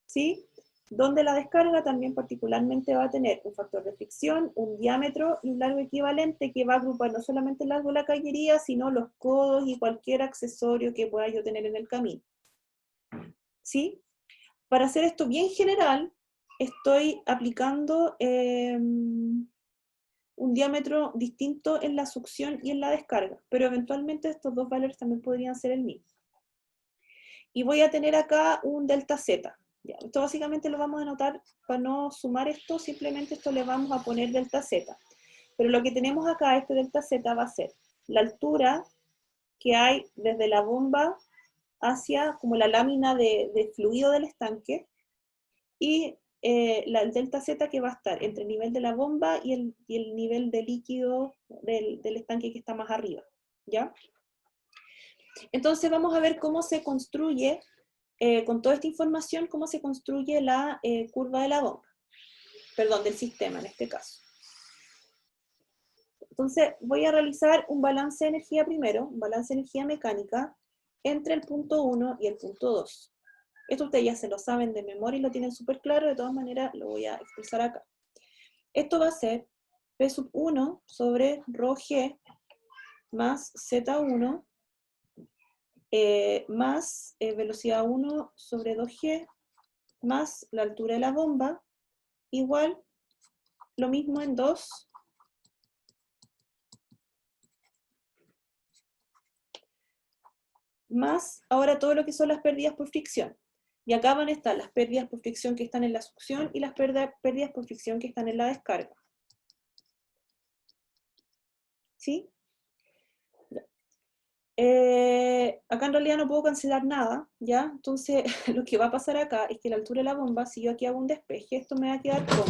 ¿sí? Donde la descarga también particularmente va a tener un factor de fricción, un diámetro y un largo equivalente que va a agrupar no solamente el largo de la cañería, sino los codos y cualquier accesorio que pueda yo tener en el camino. ¿Sí? Para hacer esto bien general, estoy aplicando un diámetro distinto en la succión y en la descarga, pero eventualmente estos dos valores también podrían ser el mismo. y voy a tener acá un delta Z. Ya, esto básicamente lo vamos a anotar para no sumar esto, simplemente esto le vamos a poner delta Z. Pero lo que tenemos acá, este delta Z, va a ser la altura que hay desde la bomba hacia como la lámina de fluido del estanque, y el delta Z que va a estar entre el nivel de la bomba y el nivel de líquido del estanque que está más arriba, ¿ya? Entonces vamos a ver cómo se construye, con toda esta información, cómo se construye la curva de la bomba, perdón, del sistema en este caso. Entonces voy a realizar un balance de energía primero, un balance de energía mecánica, entre el punto 1 y el punto 2. Esto ustedes ya se lo saben de memoria y lo tienen súper claro, de todas maneras lo voy a expresar acá. Esto va a ser P sub 1 sobre rho G más Z1 más velocidad 1 sobre 2G más la altura de la bomba, igual lo mismo en 2 más ahora todo lo que son las pérdidas por fricción. Y acá van a estar las pérdidas por fricción que están en la succión y las pérdidas por fricción que están en la descarga. ¿Sí? Acá en realidad no puedo cancelar nada, ¿ya? Entonces lo que va a pasar acá es que la altura de la bomba, si yo aquí hago un despeje, esto me va a quedar como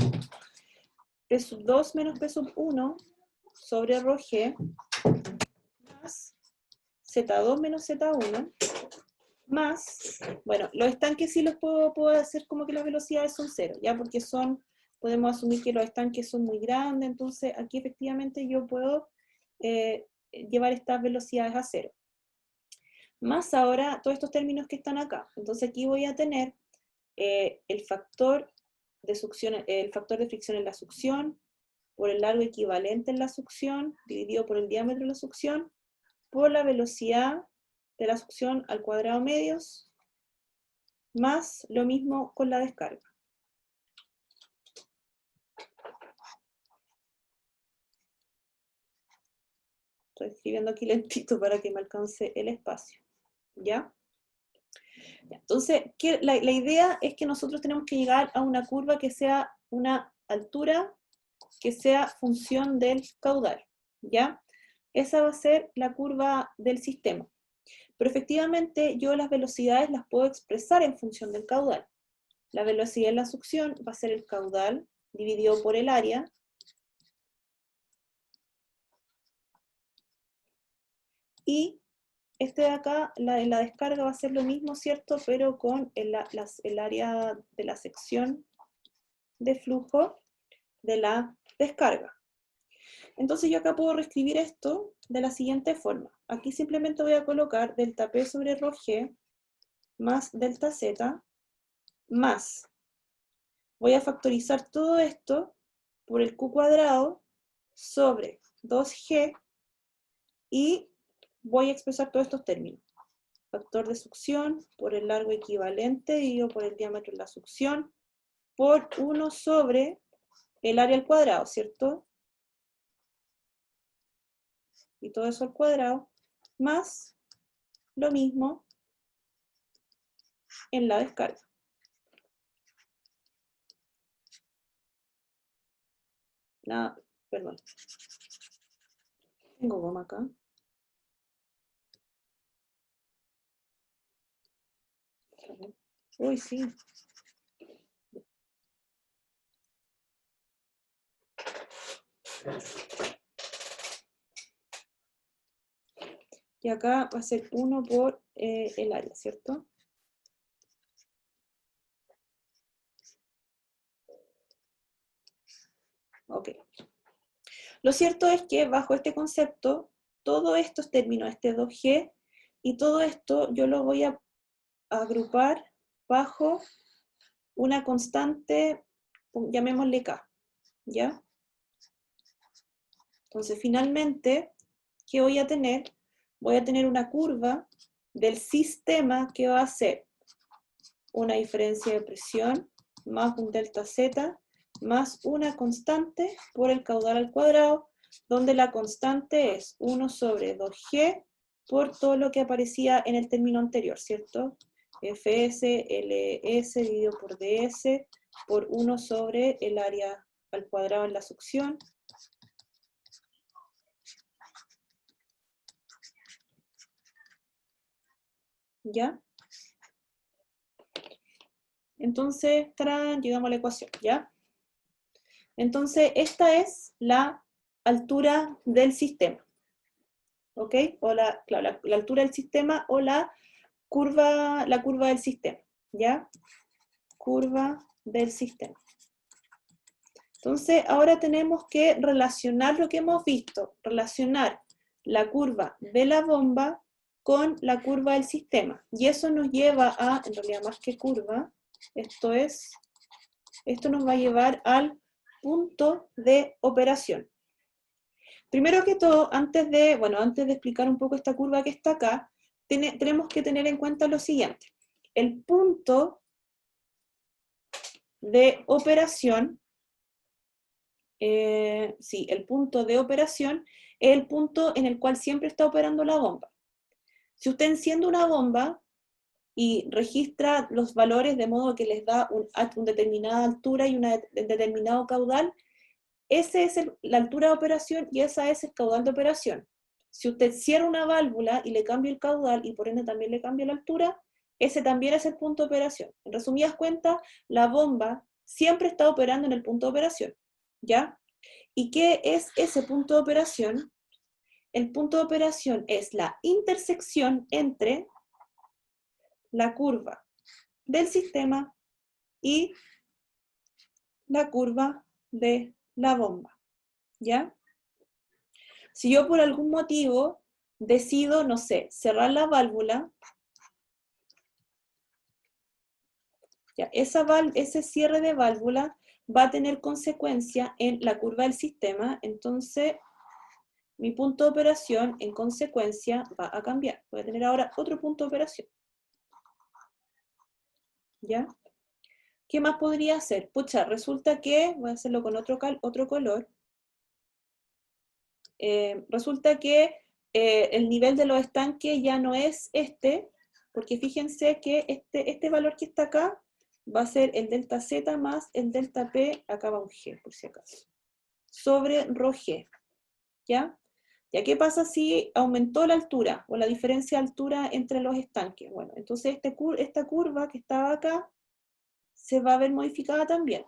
P sub 2 menos P sub 1 sobre rho G más Z2 menos Z1 más, bueno, los estanques sí los puedo hacer como que las velocidades son cero, ¿ya? Porque podemos asumir que los estanques son muy grandes, entonces aquí efectivamente yo puedo llevar estas velocidades a cero. Más ahora todos estos términos que están acá. Entonces aquí voy a tener el factor de succión, el factor de fricción en la succión, por el largo equivalente en la succión, dividido por el diámetro de la succión, por la velocidad de la succión al cuadrado medios, más lo mismo con la descarga. Estoy escribiendo aquí lentito para que me alcance el espacio. ¿Ya? Entonces, la idea es que nosotros tenemos que llegar a una curva que sea una altura que sea función del caudal. ¿Ya? Esa va a ser la curva del sistema. Pero efectivamente yo las velocidades las puedo expresar en función del caudal. La velocidad en la succión va a ser el caudal dividido por el área. Y este de acá, la descarga va a ser lo mismo, ¿cierto? Pero con el área de la sección de flujo de la descarga. Entonces yo acá puedo reescribir esto de la siguiente forma. Aquí simplemente voy a colocar delta P sobre rho G más delta Z más. Voy a factorizar todo esto por el Q cuadrado sobre 2G y voy a expresar todos estos términos. Factor de succión por el largo equivalente dividido por el diámetro de la succión por 1 sobre el área al cuadrado, ¿cierto? Y todo eso al cuadrado, más lo mismo en la descarga. Nada, perdón. Tengo goma acá. Uy, sí. Y acá va a ser 1 por el área, ¿cierto? Ok. Lo cierto es que bajo este concepto, todos estos términos, este 2G, y todo esto yo lo voy a agrupar bajo una constante, llamémosle K, ¿ya? Entonces finalmente, ¿qué voy a tener? Voy a tener una curva del sistema que va a ser una diferencia de presión más un delta Z más una constante por el caudal al cuadrado, donde la constante es 1 sobre 2G por todo lo que aparecía en el término anterior, ¿cierto? Fs Ls dividido por ds por 1 sobre el área al cuadrado en la succión. ¿Ya? Entonces, ¡tarán!, llegamos a la ecuación, ¿ya? Entonces, esta es la altura del sistema. ¿Ok? O claro, la altura del sistema o la curva del sistema, ¿ya? Curva del sistema. Entonces, ahora tenemos que relacionar lo que hemos visto, relacionar la curva de la bomba con la curva del sistema. Y eso nos lleva a, en realidad más que curva, esto nos va a llevar al punto de operación. Primero que todo, antes de explicar un poco esta curva que está acá, tenemos que tener en cuenta lo siguiente. El punto de operación, el punto de operación es el punto en el cual siempre está operando la bomba. Si usted enciende una bomba y registra los valores de modo que les da una determinada altura y un determinado caudal, esa es la altura de operación y esa es el caudal de operación. Si usted cierra una válvula y le cambia el caudal y por ende también le cambia la altura, ese también es el punto de operación. En resumidas cuentas, la bomba siempre está operando en el punto de operación, ¿ya? ¿Y qué es ese punto de operación? El punto de operación es la intersección entre la curva del sistema y la curva de la bomba, ¿ya? Si yo por algún motivo decido, no sé, cerrar la válvula, ya, ese cierre de válvula va a tener consecuencia en la curva del sistema, entonces mi punto de operación en consecuencia va a cambiar. Voy a tener ahora otro punto de operación. ¿Ya? ¿Qué más podría hacer? Pucha, resulta que, voy a hacerlo con otro color, resulta que el nivel de los estanques ya no es este, porque fíjense que este valor que está acá va a ser el delta Z más el delta P, acá va un G, por si acaso, sobre rho G, ¿ya? ¿Ya qué pasa si aumentó la altura, o la diferencia de altura entre los estanques? Bueno, entonces esta curva que estaba acá, se va a ver modificada también.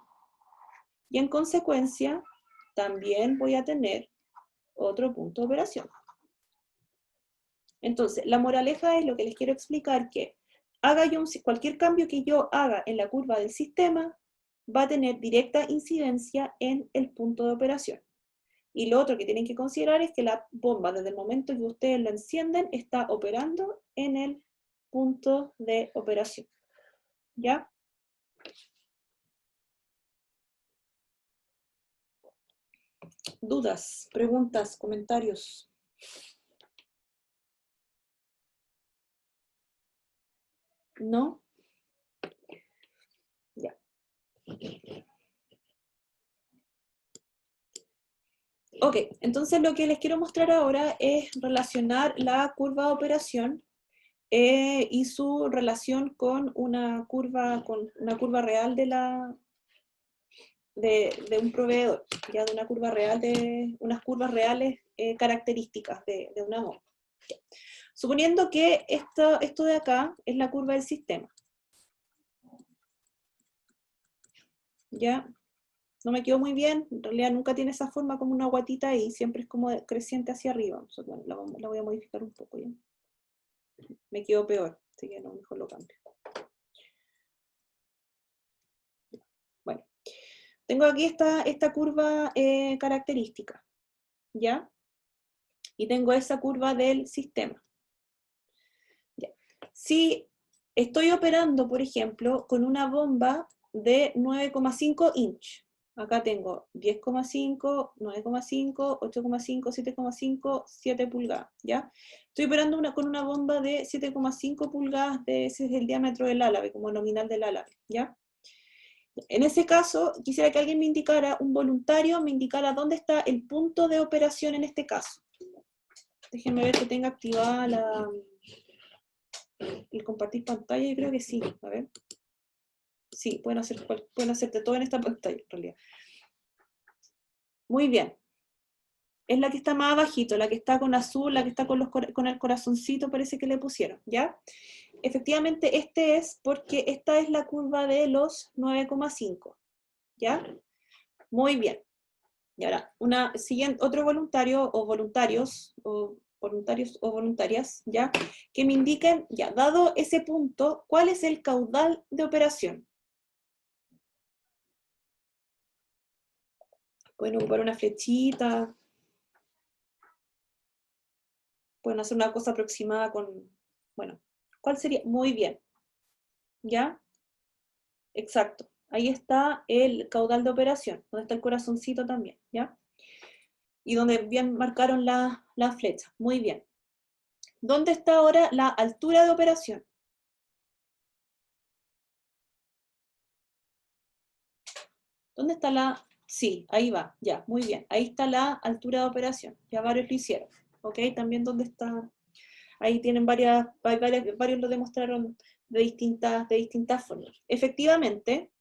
Y en consecuencia, también voy a tener otro punto de operación. Entonces, la moraleja es lo que les quiero explicar, que cualquier cambio que yo haga en la curva del sistema va a tener directa incidencia en el punto de operación. Y lo otro que tienen que considerar es que la bomba, desde el momento que ustedes la encienden, está operando en el punto de operación. ¿Ya? ¿Dudas, preguntas, comentarios? ¿No? Ya. Ok, entonces lo que les quiero mostrar ahora es relacionar la curva de operación y su relación con una curva real de un proveedor, ya de una curva real, de unas curvas reales características de una bomba. Suponiendo que esto de acá es la curva del sistema. ¿Ya? No me quedó muy bien, en realidad nunca tiene esa forma como una guatita ahí, siempre es como creciente hacia arriba. Entonces, bueno, la voy a modificar un poco, ¿ya? Me quedó peor, así que no, mejor lo cambio. Bueno, tengo aquí esta curva característica, ¿ya? Y tengo esa curva del sistema. ¿Ya? Si estoy operando, por ejemplo, con una bomba de 9,5 inch, acá tengo 10,5, 9,5, 8,5, 7,5, 7 pulgadas, ¿ya? Estoy operando con una bomba de 7,5 pulgadas, ese es el diámetro del álave, como nominal del álave, ¿ya? En ese caso, quisiera que alguien me indicara, un voluntario me indicara dónde está el punto de operación en este caso. Déjenme ver que tenga activada el compartir pantalla, yo creo que sí, a ver. Sí, pueden hacerte todo en esta pantalla, en realidad. Muy bien. Es la que está más abajito, la que está con azul, la que está con el corazoncito, parece que le pusieron, ¿ya? Efectivamente, este es porque esta es la curva de los 9,5, ¿ya? Muy bien. Y ahora, otro voluntario o voluntarios o voluntarias, ¿ya? Que me indiquen, ya, dado ese punto, ¿cuál es el caudal de operación? Pueden ocupar una flechita, pueden hacer una cosa aproximada con, bueno, ¿cuál sería? Muy bien, ¿ya? Exacto, ahí está el caudal de operación, donde está el corazoncito también, ¿ya? Y donde bien marcaron la flecha, muy bien. ¿Dónde está ahora la altura de operación? ¿Dónde está la...? Sí, ahí va, ya, muy bien. Ahí está la altura de operación, ya varios lo hicieron, ¿ok? También dónde está... Ahí tienen varios lo demostraron de distintas formas. Efectivamente,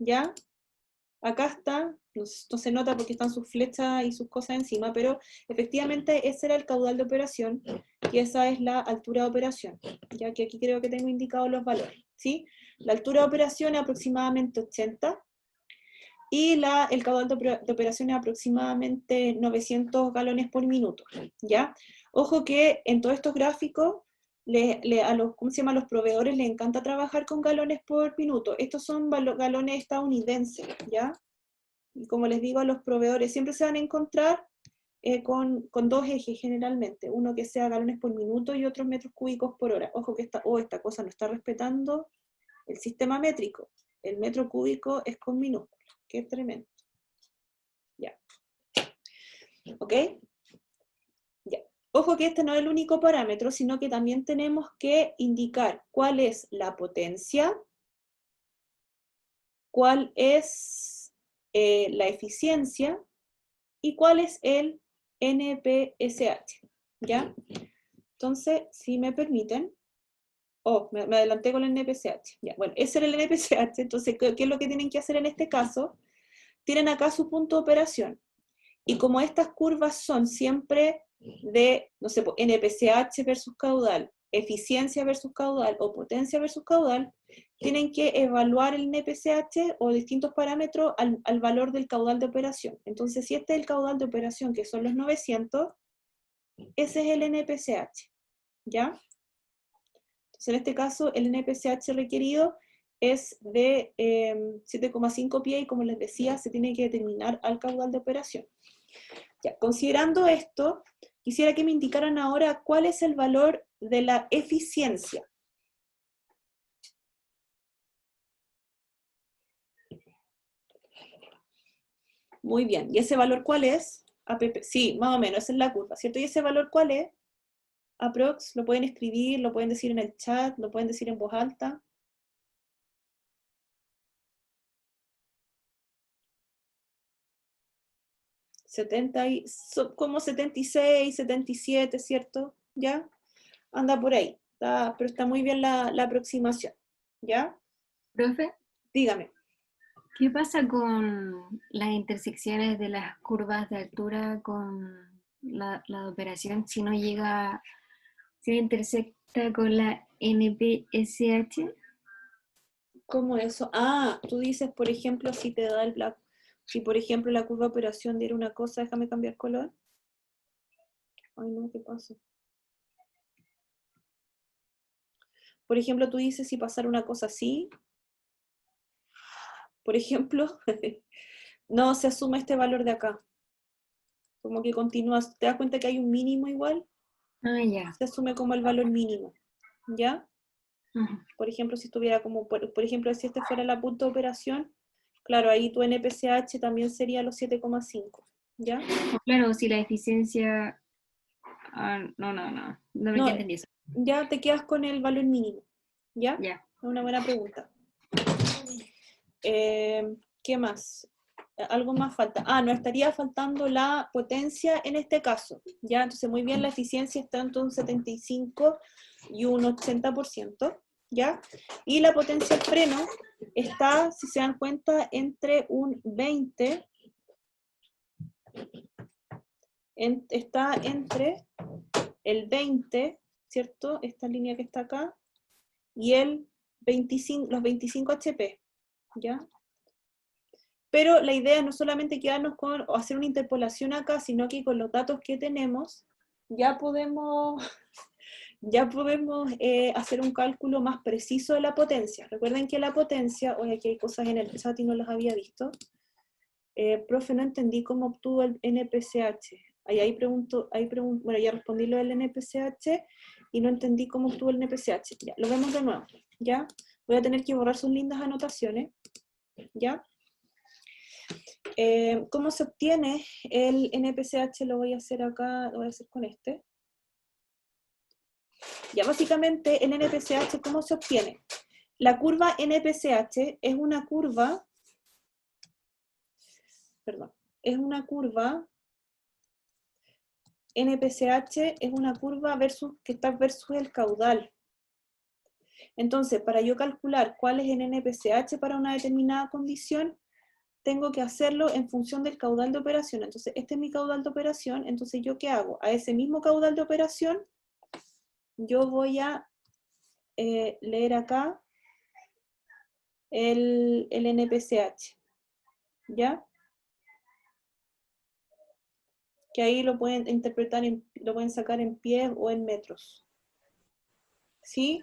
ya, acá está, no se nota porque están sus flechas y sus cosas encima, pero efectivamente ese era el caudal de operación, y esa es la altura de operación, ya que aquí creo que tengo indicados los valores, ¿sí? La altura de operación es aproximadamente 80, y el caudal de operación es aproximadamente 900 galones por minuto, ¿ya? Ojo que en todos estos gráficos, ¿cómo se llama? A los proveedores les encanta trabajar con galones por minuto. Estos son galones estadounidenses, ¿ya? Y como les digo a los proveedores, siempre se van a encontrar con dos ejes generalmente, uno que sea galones por minuto y otros metros cúbicos por hora. Ojo que esta cosa no está respetando el sistema métrico. El metro cúbico es con minúsculas. Qué tremendo. Ya. ¿Ok? Ya. Ojo que este no es el único parámetro, sino que también tenemos que indicar cuál es la potencia, cuál es la eficiencia y cuál es el NPSH. ¿Ya? Entonces, si me permiten, me adelanté con el NPSH. Ya, bueno, ese era el NPSH, entonces, ¿qué es lo que tienen que hacer en este caso? Tienen acá su punto de operación. Y como estas curvas son siempre de, no sé, NPCH versus caudal, eficiencia versus caudal o potencia versus caudal, tienen que evaluar el NPCH o distintos parámetros al valor del caudal de operación. Entonces, si este es el caudal de operación, que son los 900, ese es el NPCH, ¿ya? Entonces, en este caso, el NPCH requerido es de 7,5 pies y, como les decía, se tiene que determinar al caudal de operación. Ya, considerando esto, quisiera que me indicaran ahora cuál es el valor de la eficiencia. Muy bien, ¿y ese valor cuál es? APP. Sí, más o menos, esa es la curva, ¿cierto? ¿Y ese valor cuál es? Aprox, lo pueden escribir, lo pueden decir en el chat, lo pueden decir en voz alta. Como 76, 77, ¿cierto? ¿Ya? Anda por ahí, pero está muy bien la aproximación, ¿ya? Profe, Dígame. ¿qué pasa con las intersecciones de las curvas de altura con la operación si no llega, si no intersecta con la NPSH? ¿Cómo eso? Ah, tú dices, por ejemplo, si te da si por ejemplo la curva de operación diera una cosa, déjame cambiar color. Ay, no, ¿qué pasa? Por ejemplo, tú dices si pasara una cosa así. Por ejemplo, no se asume este valor de acá. Como que continúas, ¿te das cuenta que hay un mínimo igual? Ah, ya. Se asume como el valor mínimo, ¿ya? Ujú. Por ejemplo, si estuviera como, por ejemplo, si este fuera la punto de operación, claro, ahí tu NPCH también sería los 7,5, ¿ya? Claro, si la eficiencia... no me No, entendí eso. ya te quedas con el valor mínimo, ¿ya? Ya. Es una buena pregunta. ¿Qué más? algo más falta. Ah, nos estaría faltando la potencia en este caso, ¿ya? Entonces, muy bien, la eficiencia está entre un 75 y un 80%, ¿ya? Y la potencia del freno está, si se dan cuenta, entre un 20, está entre el 20, ¿cierto? Esta línea que está acá, y el 25, los 25 HP, ¿ya? Pero la idea es no solamente quedarnos con o hacer una interpolación acá, sino que con los datos que tenemos ya podemos hacer un cálculo más preciso de la potencia. Recuerden que la potencia, hoy aquí hay cosas en el chat y no las había visto. Profe, no entendí cómo obtuvo el NPCH. Ahí pregunto, bueno, ya respondí lo del NPCH y no entendí cómo obtuvo el NPCH. Ya, lo vemos de nuevo, ¿ya? Voy a tener que borrar sus lindas anotaciones, ¿ya? ¿Cómo se obtiene el NPCH? Lo voy a hacer acá, lo voy a hacer con este. Ya, básicamente el NPCH, ¿cómo se obtiene? La curva NPCH es una curva, NPCH es una curva que está versus el caudal. Entonces, para yo calcular cuál es el NPCH para una determinada condición, tengo que hacerlo en función del caudal de operación. Entonces, este es mi caudal de operación, entonces ¿yo qué hago? A ese mismo caudal de operación, yo voy a leer acá el NPCH, ¿ya? Que ahí lo pueden interpretar, lo pueden sacar en pies o en metros. ¿Sí?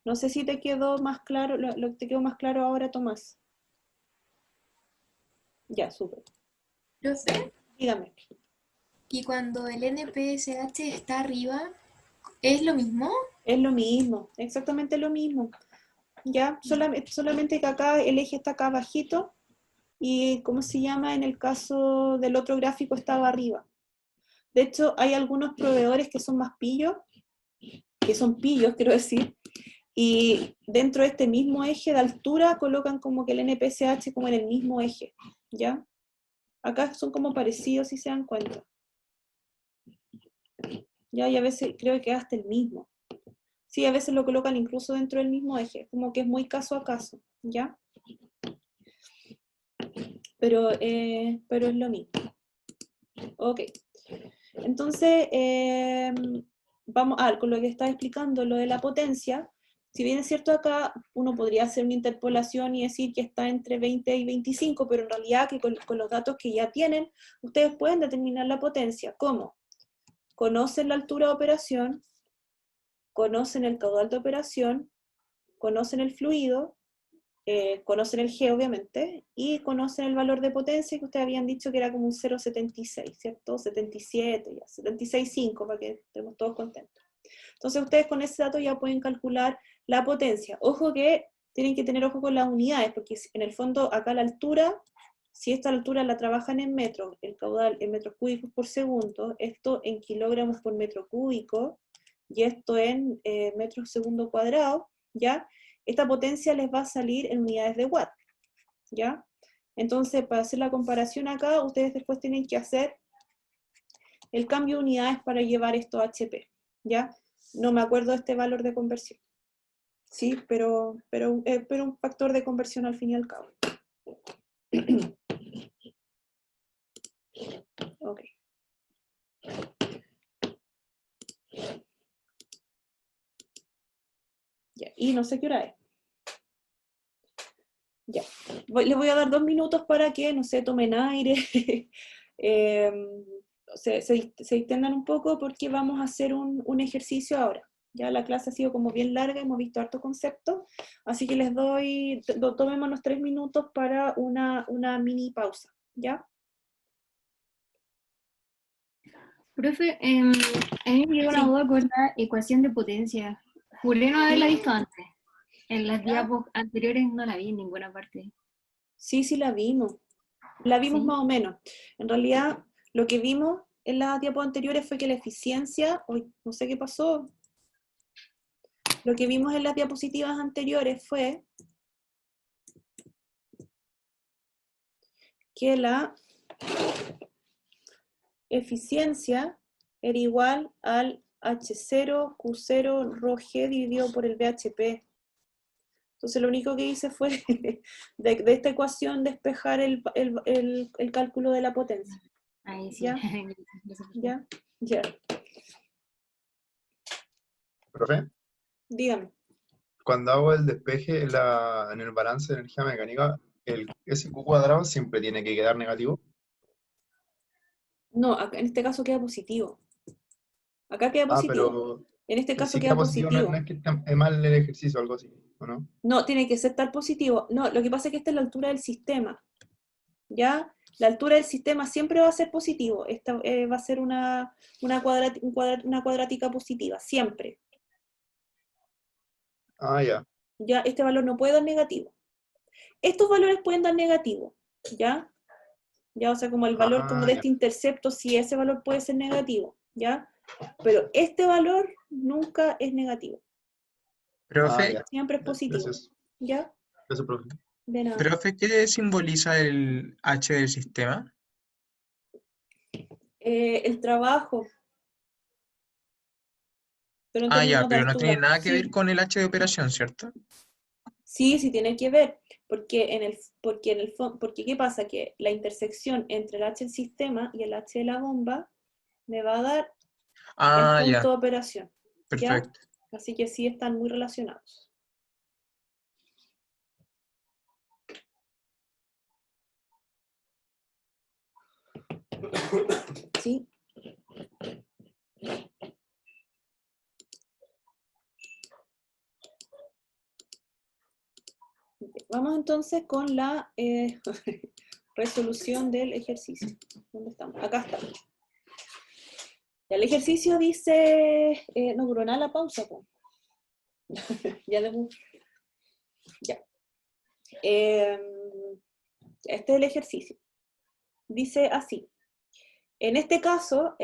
No sé si te quedó más claro, te quedó más claro ahora, Tomás. Ya, súper. Profe, Dígame. y cuando el NPSH está arriba, ¿es lo mismo? Es lo mismo, exactamente lo mismo. Ya, solamente que acá el eje está acá bajito y, ¿cómo se llama? En el caso del otro gráfico estaba arriba. De hecho, hay algunos proveedores que son más pillos, quiero decir, y dentro de este mismo eje de altura colocan como que el NPCH como en el mismo eje, ¿ya? Acá son como parecidos, si se dan cuenta. Ya, y a veces creo que hasta el mismo. Sí, a veces lo colocan incluso dentro del mismo eje, como que es muy caso a caso, ¿ya? Pero es lo mismo. Ok. Entonces, vamos con lo que estaba explicando, lo de la potencia. Si bien es cierto acá, uno podría hacer una interpolación y decir que está entre 20 y 25, pero en realidad que con los datos que ya tienen, ustedes pueden determinar la potencia. ¿Cómo? Conocen la altura de operación, conocen el caudal de operación, conocen el fluido, conocen el G obviamente, y conocen el valor de potencia que ustedes habían dicho que era como un 0,76, ¿cierto? 77, ya, 76,5 para que estemos todos contentos. Entonces ustedes con ese dato ya pueden calcular la potencia. Ojo que tienen que tener ojo con las unidades, porque en el fondo acá la altura, si esta altura la trabajan en metros, el caudal en metros cúbicos por segundo, esto en kilogramos por metro cúbico, y esto en metros segundo cuadrado, ¿ya? Esta potencia les va a salir en unidades de watt, ¿ya? Entonces, para hacer la comparación acá, ustedes después tienen que hacer el cambio de unidades para llevar esto a HP, ¿ya? No me acuerdo de este valor de conversión. Sí, pero un factor de conversión al fin y al cabo. Ok. Ya, y no sé qué hora es. Ya. Les voy a dar 2 minutos para que, no sé, tomen aire, se distendan un poco porque vamos a hacer un ejercicio ahora. Ya la clase ha sido como bien larga, hemos visto harto concepto, así que les tomémonos 3 minutos para una mini pausa, ¿ya? Profe, a mí me llegó una Sí. duda con la ecuación de potencia. Juré no haberla visto antes. En las diapos anteriores no la vi en ninguna parte. Sí, la vimos. La vimos ¿Sí? más o menos. En realidad, lo que vimos en las diapos anteriores fue que la eficiencia, no sé qué pasó, lo que vimos en las diapositivas anteriores fue que la eficiencia era igual al H0, Q0, ρg dividido por el BHP. Entonces lo único que hice fue de esta ecuación despejar el cálculo de la potencia. Ahí sí. ¿Ya? Gracias, profe. ¿Ya? Ya. Profe, Dígame. cuando hago el despeje en el balance de energía mecánica, ese Q cuadrado siempre tiene que quedar negativo. No, acá, en este caso queda positivo. Acá queda positivo. Pero En este caso si queda queda positivo, no, positivo. no es que esté mal el ejercicio o algo así, ¿o no? No, tiene que ser tal positivo. No, lo que pasa es que esta es la altura del sistema. ¿Ya? La altura del sistema siempre va a ser positivo. Esta va a ser una cuadrática positiva, siempre. Ah, ya. ¿Ya? Este valor no puede dar negativo. Estos valores pueden dar negativo. ¿Ya? ¿Ya? O sea, como el valor como de Ya. este intercepto, sí, ese valor puede ser negativo. ¿Ya? Pero este valor nunca es negativo. Profe, Ya. Siempre es Ya, positivo. gracias. ¿Ya? Gracias, profe. De nada. profe, ¿qué simboliza el H del sistema? El trabajo. Pero en Ah, ya, términos de pero no tiene altura. nada que Sí, ver con el H de operación, ¿cierto? sí, sí tiene que ver. Porque ¿qué pasa? Que la intersección entre el H del sistema y el H de la bomba me va a dar el Ah, punto ya, de operación. ¿Ya? perfecto. Así que sí están muy relacionados. ¿Sí? Vamos entonces con la resolución del ejercicio. ¿Dónde estamos? Acá está. Ya, el ejercicio dice... no duró nada la pausa, po. Ya debemos... Ya. Este es el ejercicio. Dice así. En este caso,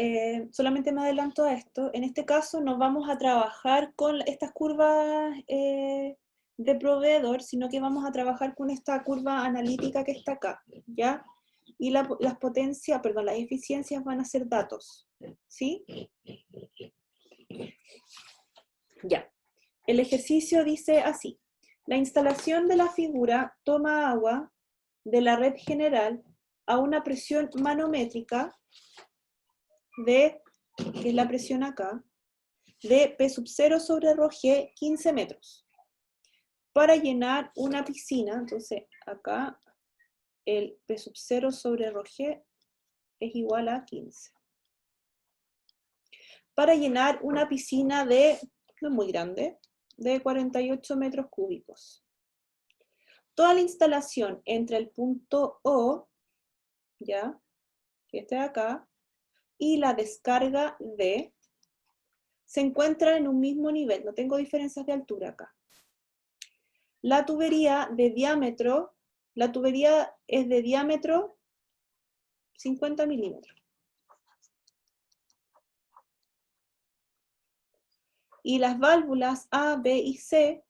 solamente me adelanto a esto, en este caso no vamos a trabajar con estas curvas de proveedor, sino que vamos a trabajar con esta curva analítica que está acá, ¿ya? Y las potencias, perdón, las eficiencias van a ser datos, ¿sí? Ya. El ejercicio dice así. La instalación de la figura toma agua de la red general a una presión manométrica de, que es la presión acá, de P sub 0 sobre ρg 15 metros. Para llenar una piscina, entonces acá el P sub 0 sobre ρg es igual a 15. Para llenar una piscina de, no muy grande, de 48 metros cúbicos. Toda la instalación entre el punto O, ya, que está acá, y la descarga D, se encuentran en un mismo nivel, no tengo diferencias de altura acá. La tubería de diámetro, la tubería es de diámetro 50 milímetros. Y las válvulas A, B y C,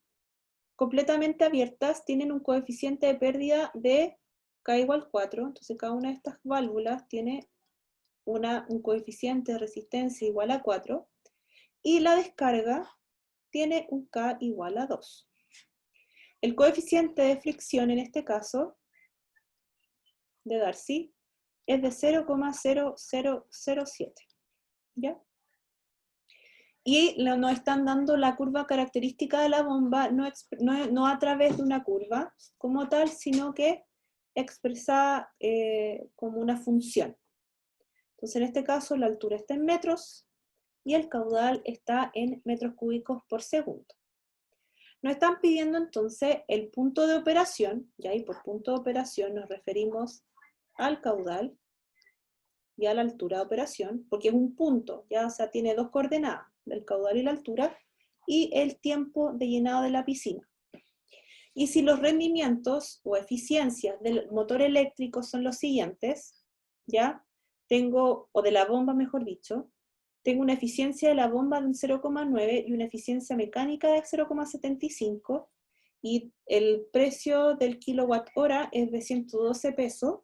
completamente abiertas, tienen un coeficiente de pérdida de K igual 4, entonces cada una de estas válvulas tiene un coeficiente de resistencia igual a 4, y la descarga tiene un K igual a 2. El coeficiente de fricción en este caso, de Darcy, es de 0,0007. ¿Ya? Y nos están dando la curva característica de la bomba, no a través de una curva como tal, sino que expresada como una función. Entonces en este caso la altura está en metros y el caudal está en metros cúbicos por segundo. Nos están pidiendo entonces el punto de operación, ¿ya? Y por punto de operación nos referimos al caudal y a la altura de operación, porque es un punto, ¿ya? O sea, tiene dos coordenadas, el caudal y la altura, y el tiempo de llenado de la piscina. Y si los rendimientos o eficiencias del motor eléctrico son los siguientes, ¿ya? O de la bomba mejor dicho, tengo una eficiencia de la bomba de un 0,9 y una eficiencia mecánica de 0,75, y el precio del kilowatt hora es de 112 pesos,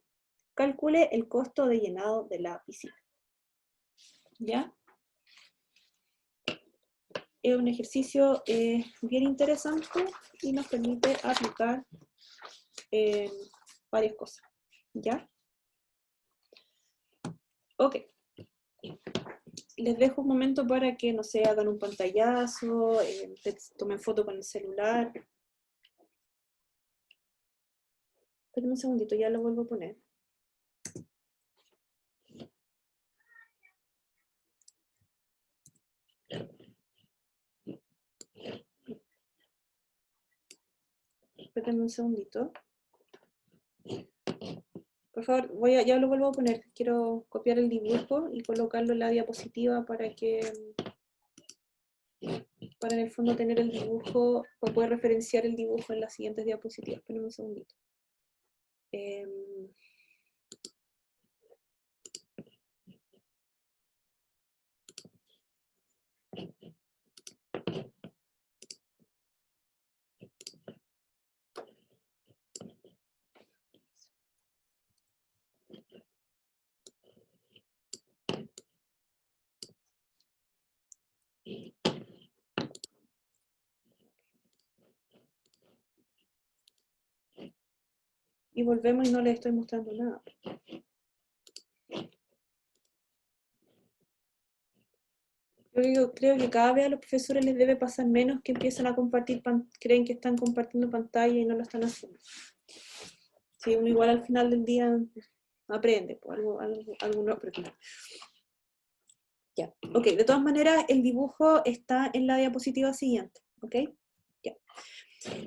calcule el costo de llenado de la piscina. ¿Ya? Es un ejercicio bien interesante y nos permite aplicar varias cosas. ¿Ya? Ok. Les dejo un momento para que, no sé, hagan un pantallazo, tomen foto con el celular. Espérenme un segundito, ya lo vuelvo a poner. Espérenme un segundito. Por favor, ya lo vuelvo a poner. Quiero copiar el dibujo y colocarlo en la diapositiva para en el fondo tener el dibujo, o poder referenciar el dibujo en las siguientes diapositivas. Espérenme un segundito. Y volvemos y no les estoy mostrando nada. Yo creo que cada vez a los profesores les debe pasar menos que empiezan a compartir, creen que están compartiendo pantalla y no lo están haciendo. Sí, uno igual al final del día aprende, pues, algo no aprende. Ya, ok, de todas maneras el dibujo está en la diapositiva siguiente, ok, ya.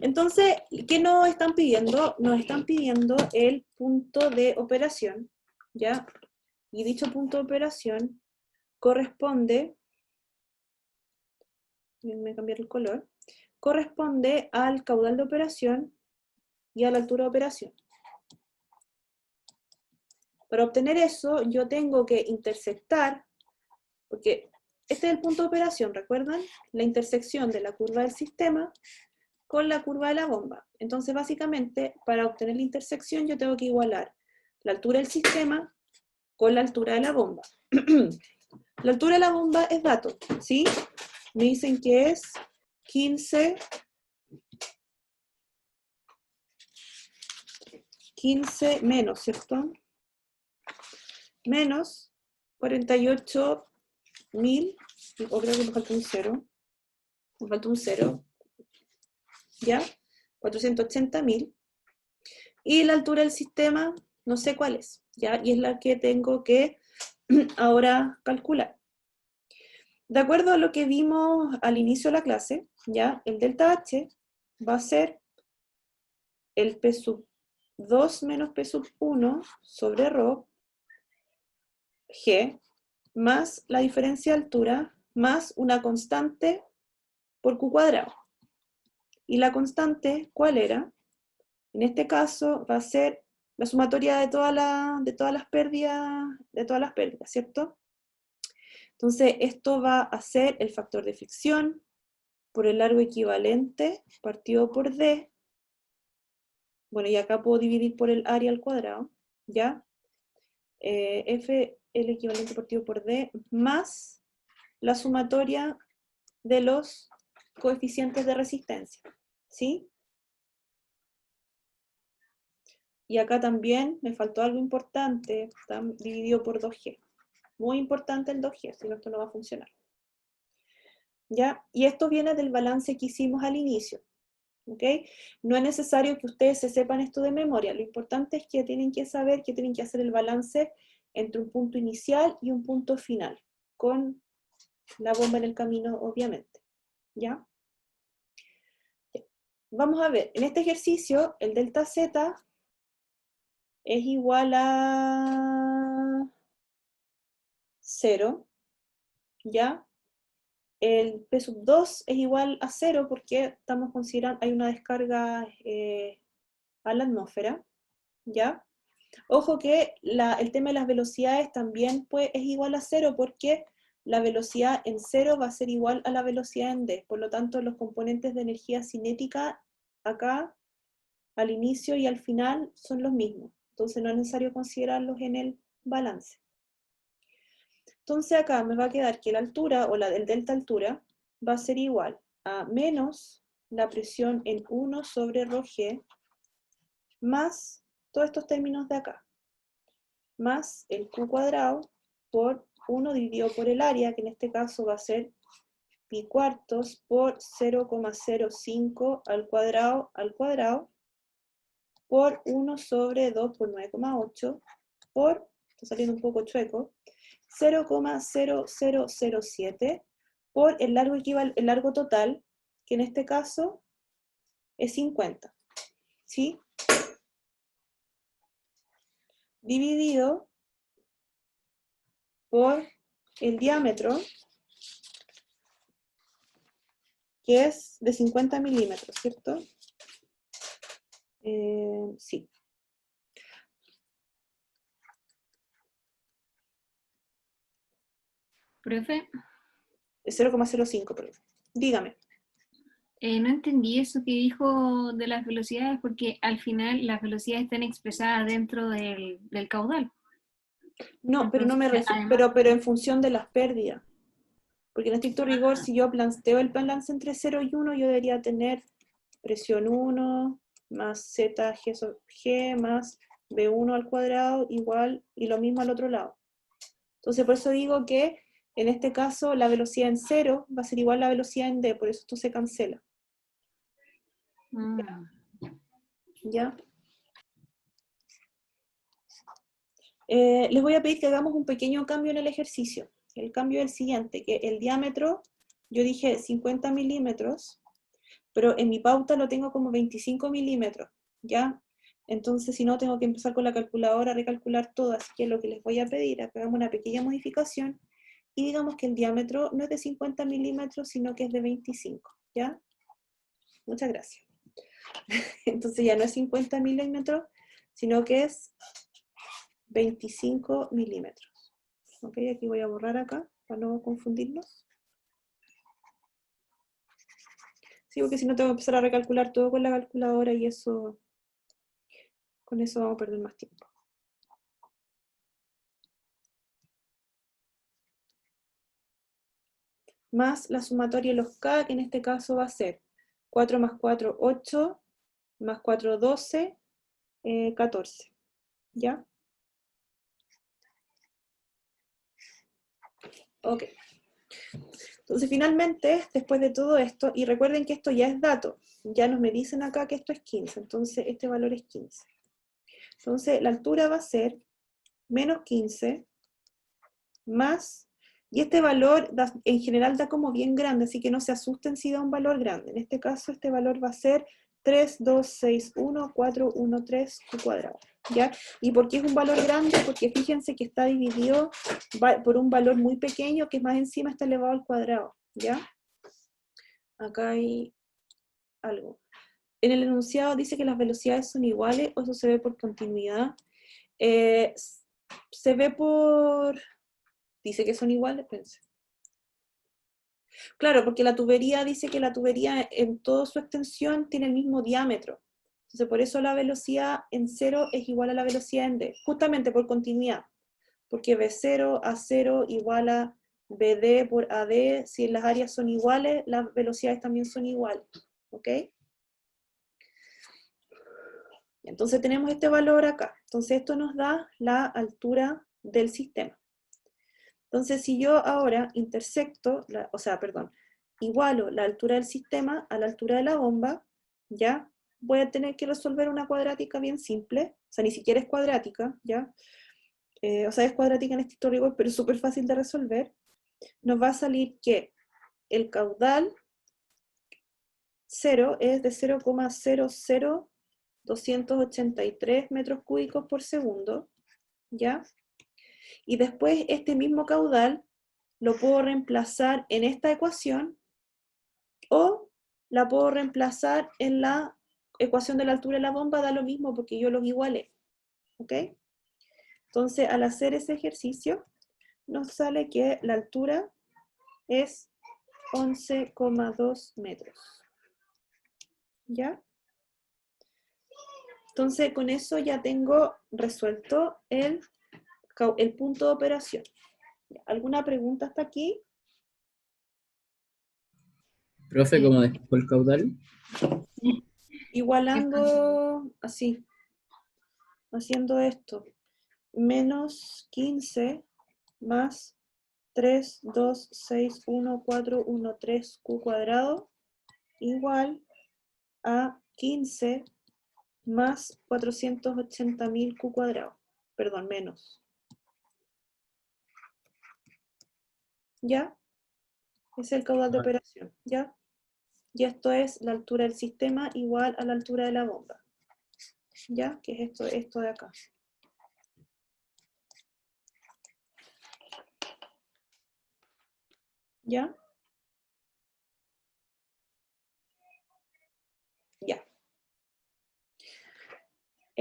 Entonces, ¿qué nos están pidiendo? Nos están pidiendo el punto de operación, ¿ya? Y dicho punto de operación corresponde, déjenme cambiar el color, corresponde al caudal de operación y a la altura de operación. Para obtener eso, yo tengo que intersectar, porque este es el punto de operación, ¿recuerdan? La intersección de la curva del sistema con la curva de la bomba. Entonces, básicamente, para obtener la intersección, yo tengo que igualar la altura del sistema con la altura de la bomba. La altura de la bomba es dato, ¿sí? Me dicen que es 15 menos, ¿cierto? Menos 48.000, o creo que me falta un cero. Me falta un cero. ¿Ya? 480.000. Y la altura del sistema, no sé cuál es, ¿ya? Y es la que tengo que ahora calcular. De acuerdo a lo que vimos al inicio de la clase, ¿ya? El delta H va a ser el P sub 2 menos P sub 1 sobre ρ G más la diferencia de altura más una constante por Q cuadrado. ¿Y la constante cuál era? En este caso va a ser la sumatoria de todas las pérdidas, ¿cierto? Entonces esto va a ser el factor de fricción por el largo equivalente partido por D. Bueno, y acá puedo dividir por el área al cuadrado, ¿ya? F, el equivalente partido por D, más la sumatoria de los coeficientes de resistencia, ¿sí? Y acá también me faltó algo importante, está dividido por 2G. Muy importante el 2G, si no esto no va a funcionar. ¿Ya? Y esto viene del balance que hicimos al inicio. ¿Ok? No es necesario que ustedes se sepan esto de memoria, lo importante es que tienen que saber que tienen que hacer el balance entre un punto inicial y un punto final, con la bomba en el camino, obviamente. ¿Ya? Vamos a ver, en este ejercicio, el delta Z es igual a 0, ¿ya? El P sub 2 es igual a 0 porque estamos considerando, hay una descarga a la atmósfera, ¿ya? Ojo que el tema de las velocidades también pues, es igual a 0 porque la velocidad en 0 va a ser igual a la velocidad en D, por lo tanto los componentes de energía cinética acá, al inicio y al final, son los mismos. entonces no es necesario considerarlos en el balance. Entonces acá me va a quedar que la altura, o el delta altura, va a ser igual a menos la presión en 1 sobre ρg, más todos estos términos de acá, más el Q cuadrado por 1 dividido por el área, que en este caso va a ser pi cuartos por 0,05 al cuadrado, por 1 sobre 2 por 9,8, por, está saliendo un poco chueco, 0,0007 por el largo total, que en este caso es 50, ¿sí? Dividido por el diámetro, que es de 50 milímetros, ¿cierto? Sí. Profe, 0,05, perdón. Dígame. no entendí eso que dijo de las velocidades, porque al final las velocidades están expresadas dentro del caudal. No, pero no me Entonces, pero en función de las pérdidas. Porque en estricto rigor, si yo planteo el balance entre 0 y 1, yo debería tener presión 1 más ZG más B1 al cuadrado igual, y lo mismo al otro lado. Entonces, por eso digo que en este caso la velocidad en 0 va a ser igual a la velocidad en D, por eso esto se cancela. ¿Ya? Les voy a pedir que hagamos un pequeño cambio en el ejercicio. El cambio es el siguiente, que el diámetro, yo dije 50 milímetros, pero en mi pauta lo tengo como 25 milímetros, ¿ya? Entonces, si no, tengo que empezar con la calculadora a recalcular todo, así que lo que les voy a pedir es que hagamos una pequeña modificación y digamos que el diámetro no es de 50 milímetros, sino que es de 25, ¿ya? Muchas gracias. Entonces ya no es 50 milímetros, sino que es 25 milímetros. Ok, aquí voy a borrar acá, para no confundirnos. Sí, porque si no tengo que empezar a recalcular todo con la calculadora y eso, con eso vamos a perder más tiempo. Más la sumatoria de los K, que en este caso va a ser 4 más 4, 8, más 4, 12, 14. ¿Ya? Ok. Entonces, finalmente, después de todo esto, y recuerden que esto ya es dato, ya nos me dicen acá que esto es 15, entonces este valor es 15. Entonces, la altura va a ser menos 15 más, y este valor en general da como bien grande, así que no se asusten si da un valor grande. En este caso, este valor va a ser 3, 2, 6, 1, 4, 1, 3, Q cuadrado. ¿Ya? ¿Y por qué es un valor grande? Porque fíjense que está dividido por un valor muy pequeño, que más encima está elevado al cuadrado. ¿Ya? Acá hay algo. En el enunciado dice que las velocidades son iguales, o eso se ve por continuidad. Se ve por... Dice que son iguales, pensé. Claro, porque la tubería dice que la tubería en toda su extensión tiene el mismo diámetro. Entonces, por eso la velocidad en 0 es igual a la velocidad en D, justamente por continuidad. Porque B0 a 0 igual a BD por AD, si las áreas son iguales, las velocidades también son iguales. ¿Ok? Entonces tenemos este valor acá. Entonces esto nos da la altura del sistema. Entonces si yo ahora intersecto, igualo la altura del sistema a la altura de la bomba, ¿ya? Voy a tener que resolver una cuadrática bien simple, o sea, ni siquiera es cuadrática, ¿ya? O sea, es cuadrática en estricto rigor, pero es súper fácil de resolver. Nos va a salir que el caudal 0 es de 0,00283 metros cúbicos por segundo, ¿ya? Y después este mismo caudal lo puedo reemplazar en esta ecuación o la puedo reemplazar en la ecuación de la altura de la bomba, da lo mismo porque yo los igualé, ¿ok? Entonces, al hacer ese ejercicio, nos sale que la altura es 11,2 metros. ¿Ya? Entonces, con eso ya tengo resuelto el punto de operación. ¿Alguna pregunta hasta aquí? Profe, ¿cómo despejó el caudal? Igualando así, haciendo esto. Menos 15 más 3, 2, 6, 1, 4, 1, 3, Q cuadrado, igual a 15 más 480.000 Q cuadrado. Perdón, menos. ¿Ya? Es el caudal de operación, ¿ya? Y esto es la altura del sistema igual a la altura de la bomba. ¿Ya? Que es esto de acá. ¿Ya? Ya.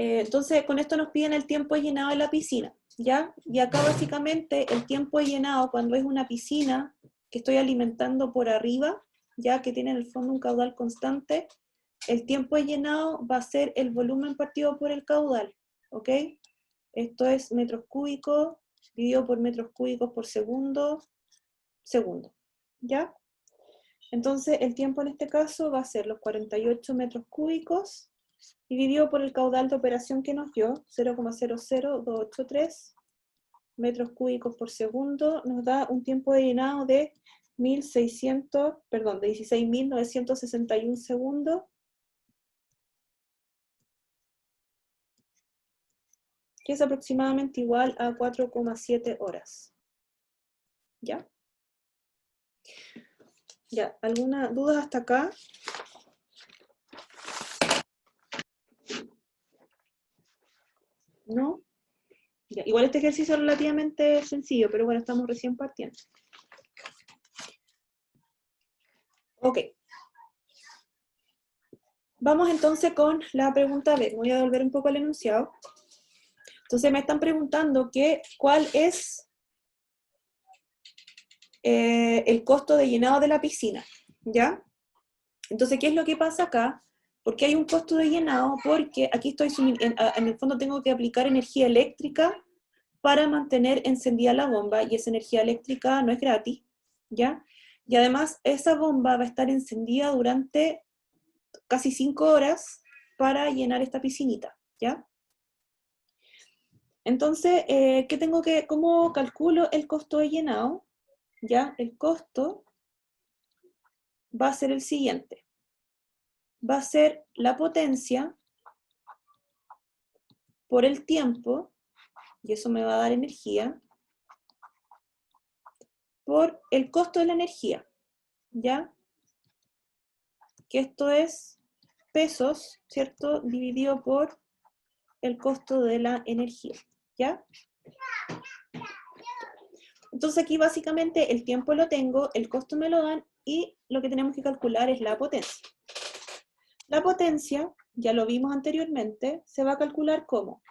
Entonces, con esto nos piden el tiempo de llenado de la piscina, ¿ya? Y acá básicamente el tiempo de llenado cuando es una piscina que estoy alimentando por arriba, ya que tiene en el fondo un caudal constante, el tiempo de llenado va a ser el volumen partido por el caudal, ¿ok? Esto es metros cúbicos dividido por metros cúbicos por segundo, ¿ya? Entonces el tiempo en este caso va a ser los 48 metros cúbicos dividido por el caudal de operación que nos dio, 0,00283 metros cúbicos por segundo, nos da un tiempo de llenado de 16.961 segundos, que es aproximadamente igual a 4,7 horas. ¿Ya? Ya, ¿alguna duda hasta acá? ¿No? Ya, igual este ejercicio es relativamente sencillo, pero bueno, estamos recién partiendo. Ok. Vamos entonces con la pregunta B. Voy a devolver un poco el enunciado. Entonces me están preguntando cuál es el costo de llenado de la piscina, ¿ya? Entonces, ¿qué es lo que pasa acá? Porque hay un costo de llenado, porque aquí en el fondo tengo que aplicar energía eléctrica para mantener encendida la bomba, y esa energía eléctrica no es gratis, ¿ya? Y además, esa bomba va a estar encendida durante casi 5 horas para llenar esta piscinita, ¿ya? Entonces, ¿cómo calculo el costo de llenado? ¿Ya? El costo va a ser el siguiente. Va a ser la potencia por el tiempo, y eso me va a dar energía, por el costo de la energía, ¿ya? Que esto es pesos, ¿cierto? Dividido por el costo de la energía, ¿ya? Entonces aquí básicamente el tiempo lo tengo, el costo me lo dan, y lo que tenemos que calcular es la potencia. La potencia, ya lo vimos anteriormente, se va a calcular como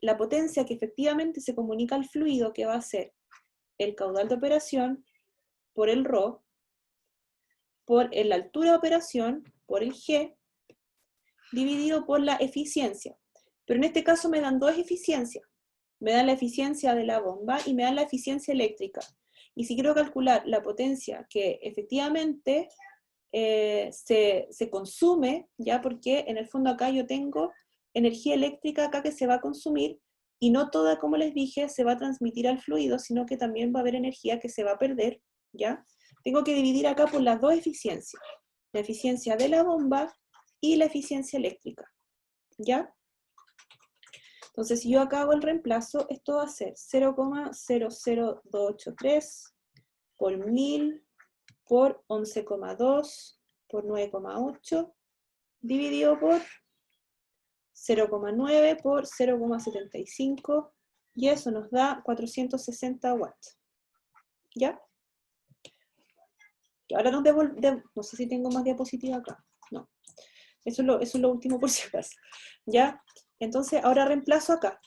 la potencia que efectivamente se comunica al fluido, que va a ser el caudal de operación por el ρ, por la altura de operación, por el g, dividido por la eficiencia. Pero en este caso me dan dos eficiencias. Me dan la eficiencia de la bomba y me dan la eficiencia eléctrica. Y si quiero calcular la potencia que efectivamente se consume, ya, porque en el fondo acá yo tengo energía eléctrica acá que se va a consumir, y no toda, como les dije, se va a transmitir al fluido, sino que también va a haber energía que se va a perder, ¿ya? Tengo que dividir acá por las dos eficiencias, la eficiencia de la bomba y la eficiencia eléctrica, ¿ya? Entonces, si yo acá hago el reemplazo, esto va a ser 0,00283 por 1000 por 11,2 por 9,8 dividido por 0,9 por 0,75, y eso nos da 460 watts. ¿Ya? Y ahora no sé si tengo más diapositiva acá. No. Eso es lo último por si acaso. ¿Ya? Entonces, ahora reemplazo acá.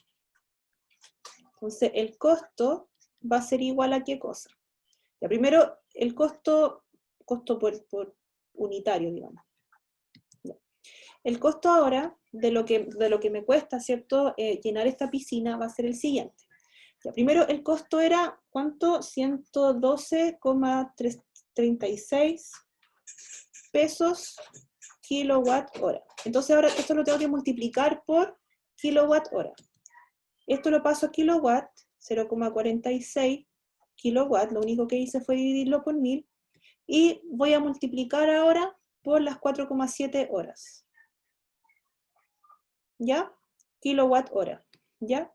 Entonces, el costo va a ser igual a ¿qué cosa? Ya, primero, el costo por unitario, digamos. Ya. El costo ahora de lo que me cuesta, ¿cierto? Llenar esta piscina va a ser el siguiente. Ya, primero, el costo era, ¿cuánto? 112,36 pesos kilowatt hora. Entonces ahora esto lo tengo que multiplicar por kilowatt hora. Esto lo paso a kilowatt, 0,46 kilowatt, lo único que hice fue dividirlo por 1000, y voy a multiplicar ahora por las 4,7 horas. ¿Ya? Kilowatt hora. ¿Ya?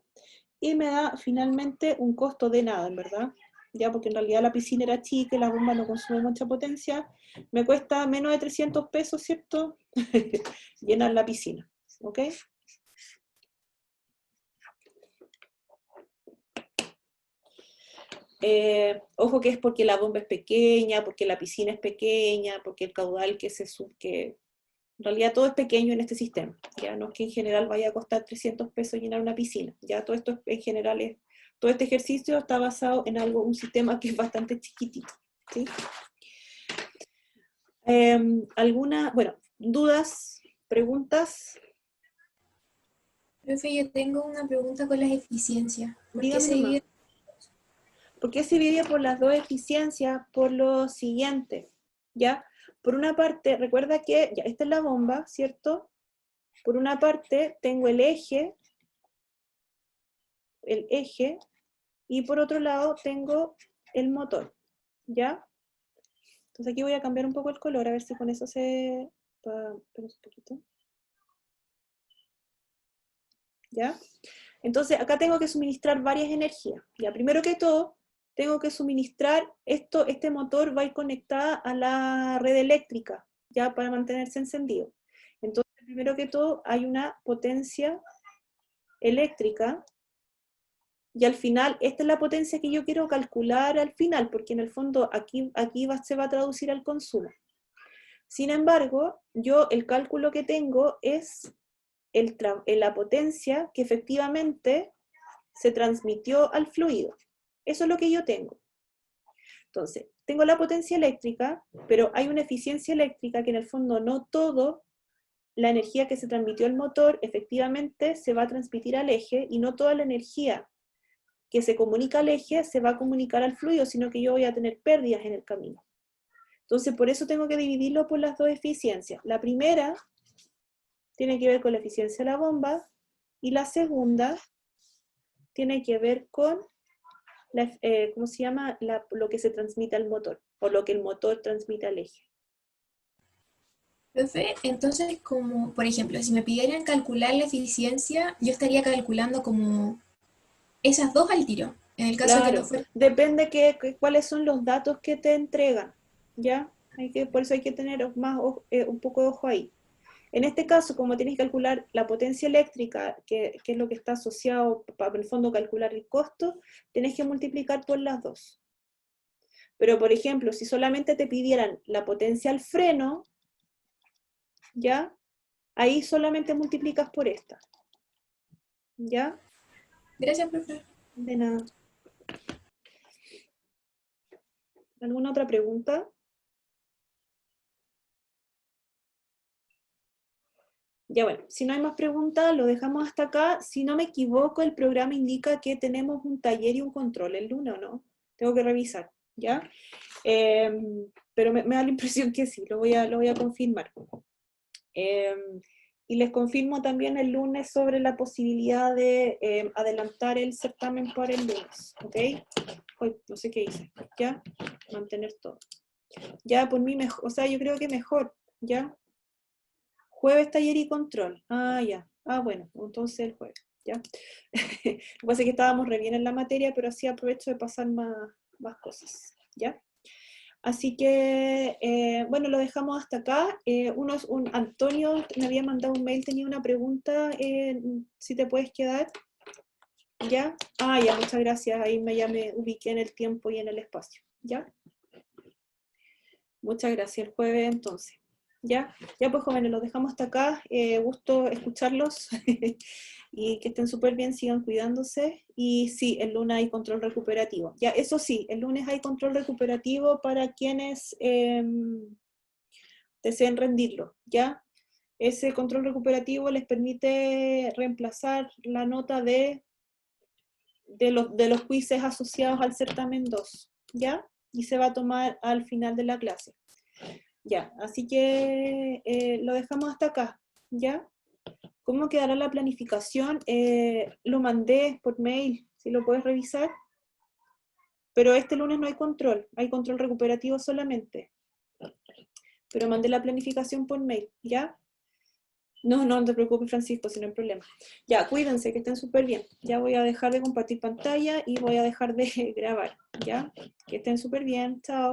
Y me da finalmente un costo de nada, en verdad. Ya, porque en realidad la piscina era chica y la bomba no consume mucha potencia. Me cuesta menos de 300 pesos, ¿cierto? Llenar la piscina. ¿Ok? Ojo que es porque la bomba es pequeña, porque la piscina es pequeña, porque el caudal que en realidad todo es pequeño en este sistema, ya no es que en general vaya a costar 300 pesos llenar una piscina, ya todo esto en general todo este ejercicio está basado en un sistema que es bastante chiquitito, ¿sí? ¿Dudas, preguntas? Profe, yo tengo una pregunta con las eficiencias. ¿Por qué Dígame se nomás. divide? ¿Por qué se divide por las dos eficiencias? Por lo siguiente, ¿ya? Por una parte, recuerda que, ya, esta es la bomba, ¿cierto? Por una parte tengo el eje, y por otro lado tengo el motor, ¿ya? Entonces aquí voy a cambiar un poco el color, a ver si con eso espera un poquito. ¿Ya? Entonces acá tengo que suministrar varias energías. Ya, primero que todo, tengo que suministrar este motor va a ir conectada a la red eléctrica, ya para mantenerse encendido. Entonces, primero que todo, hay una potencia eléctrica, y al final, esta es la potencia que yo quiero calcular al final, porque en el fondo aquí se va a traducir al consumo. Sin embargo, el cálculo que tengo es la potencia que efectivamente se transmitió al fluido. Eso es lo que yo tengo. Entonces, tengo la potencia eléctrica, pero hay una eficiencia eléctrica que en el fondo no todo la energía que se transmitió al motor efectivamente se va a transmitir al eje, y no toda la energía que se comunica al eje se va a comunicar al fluido, sino que yo voy a tener pérdidas en el camino. Entonces, por eso tengo que dividirlo por las dos eficiencias. La primera tiene que ver con la eficiencia de la bomba, y la segunda tiene que ver con ¿cómo se llama? Lo que se transmite al motor, o lo que el motor transmite al eje. Profe, entonces, como, por ejemplo, si me pidieran calcular la eficiencia, yo estaría calculando como esas dos al tiro. En el caso de que no Claro, fuera. depende cuáles son los datos que te entregan, ¿ya? Por eso hay que tener un poco de ojo ahí. En este caso, como tienes que calcular la potencia eléctrica, que es lo que está asociado, para en el fondo calcular el costo, tienes que multiplicar por las dos. Pero, por ejemplo, si solamente te pidieran la potencia al freno, ¿ya? Ahí solamente multiplicas por esta. ¿Ya? Gracias, profe. De nada. ¿Alguna otra pregunta? Ya bueno, si no hay más preguntas, lo dejamos hasta acá. Si no me equivoco, el programa indica que tenemos un taller y un control el lunes, ¿o no? Tengo que revisar, ¿ya? Pero me da la impresión que sí, lo voy a confirmar. Y les confirmo también el lunes sobre la posibilidad de adelantar el certamen para el lunes, ¿ok? Hoy no sé qué hice, ¿ya? Mantener todo. Ya, por mí mejor, o sea, yo creo que mejor, ¿ya? Jueves, taller y control. Ah, ya. Ah, bueno, entonces el jueves, ¿ya? Lo que pasa es que estábamos re bien en la materia, pero así aprovecho de pasar más cosas, ¿ya? Así que, bueno, lo dejamos hasta acá. Antonio me había mandado un mail, tenía una pregunta, si te puedes quedar, ¿ya? Ah, ya, muchas gracias, ahí ya me ubiqué en el tiempo y en el espacio, ¿ya? Muchas gracias, el jueves entonces. Ya, pues jóvenes, los dejamos hasta acá. Gusto escucharlos y que estén súper bien, sigan cuidándose. Y sí, el lunes hay control recuperativo. Ya, eso sí, el lunes hay control recuperativo para quienes deseen rendirlo, ¿ya? Ese control recuperativo les permite reemplazar la nota de los quizzes asociados al certamen 2, ¿ya? Y se va a tomar al final de la clase. Ya, así que lo dejamos hasta acá, ¿ya? ¿Cómo quedará la planificación? Lo mandé por mail, si lo puedes revisar. Pero este lunes no hay control recuperativo solamente. Pero mandé la planificación por mail, ¿ya? No te preocupes, Francisco, si no hay problema. Ya, cuídense, que estén súper bien. Ya voy a dejar de compartir pantalla y voy a dejar de grabar, ¿ya? Que estén súper bien, chao.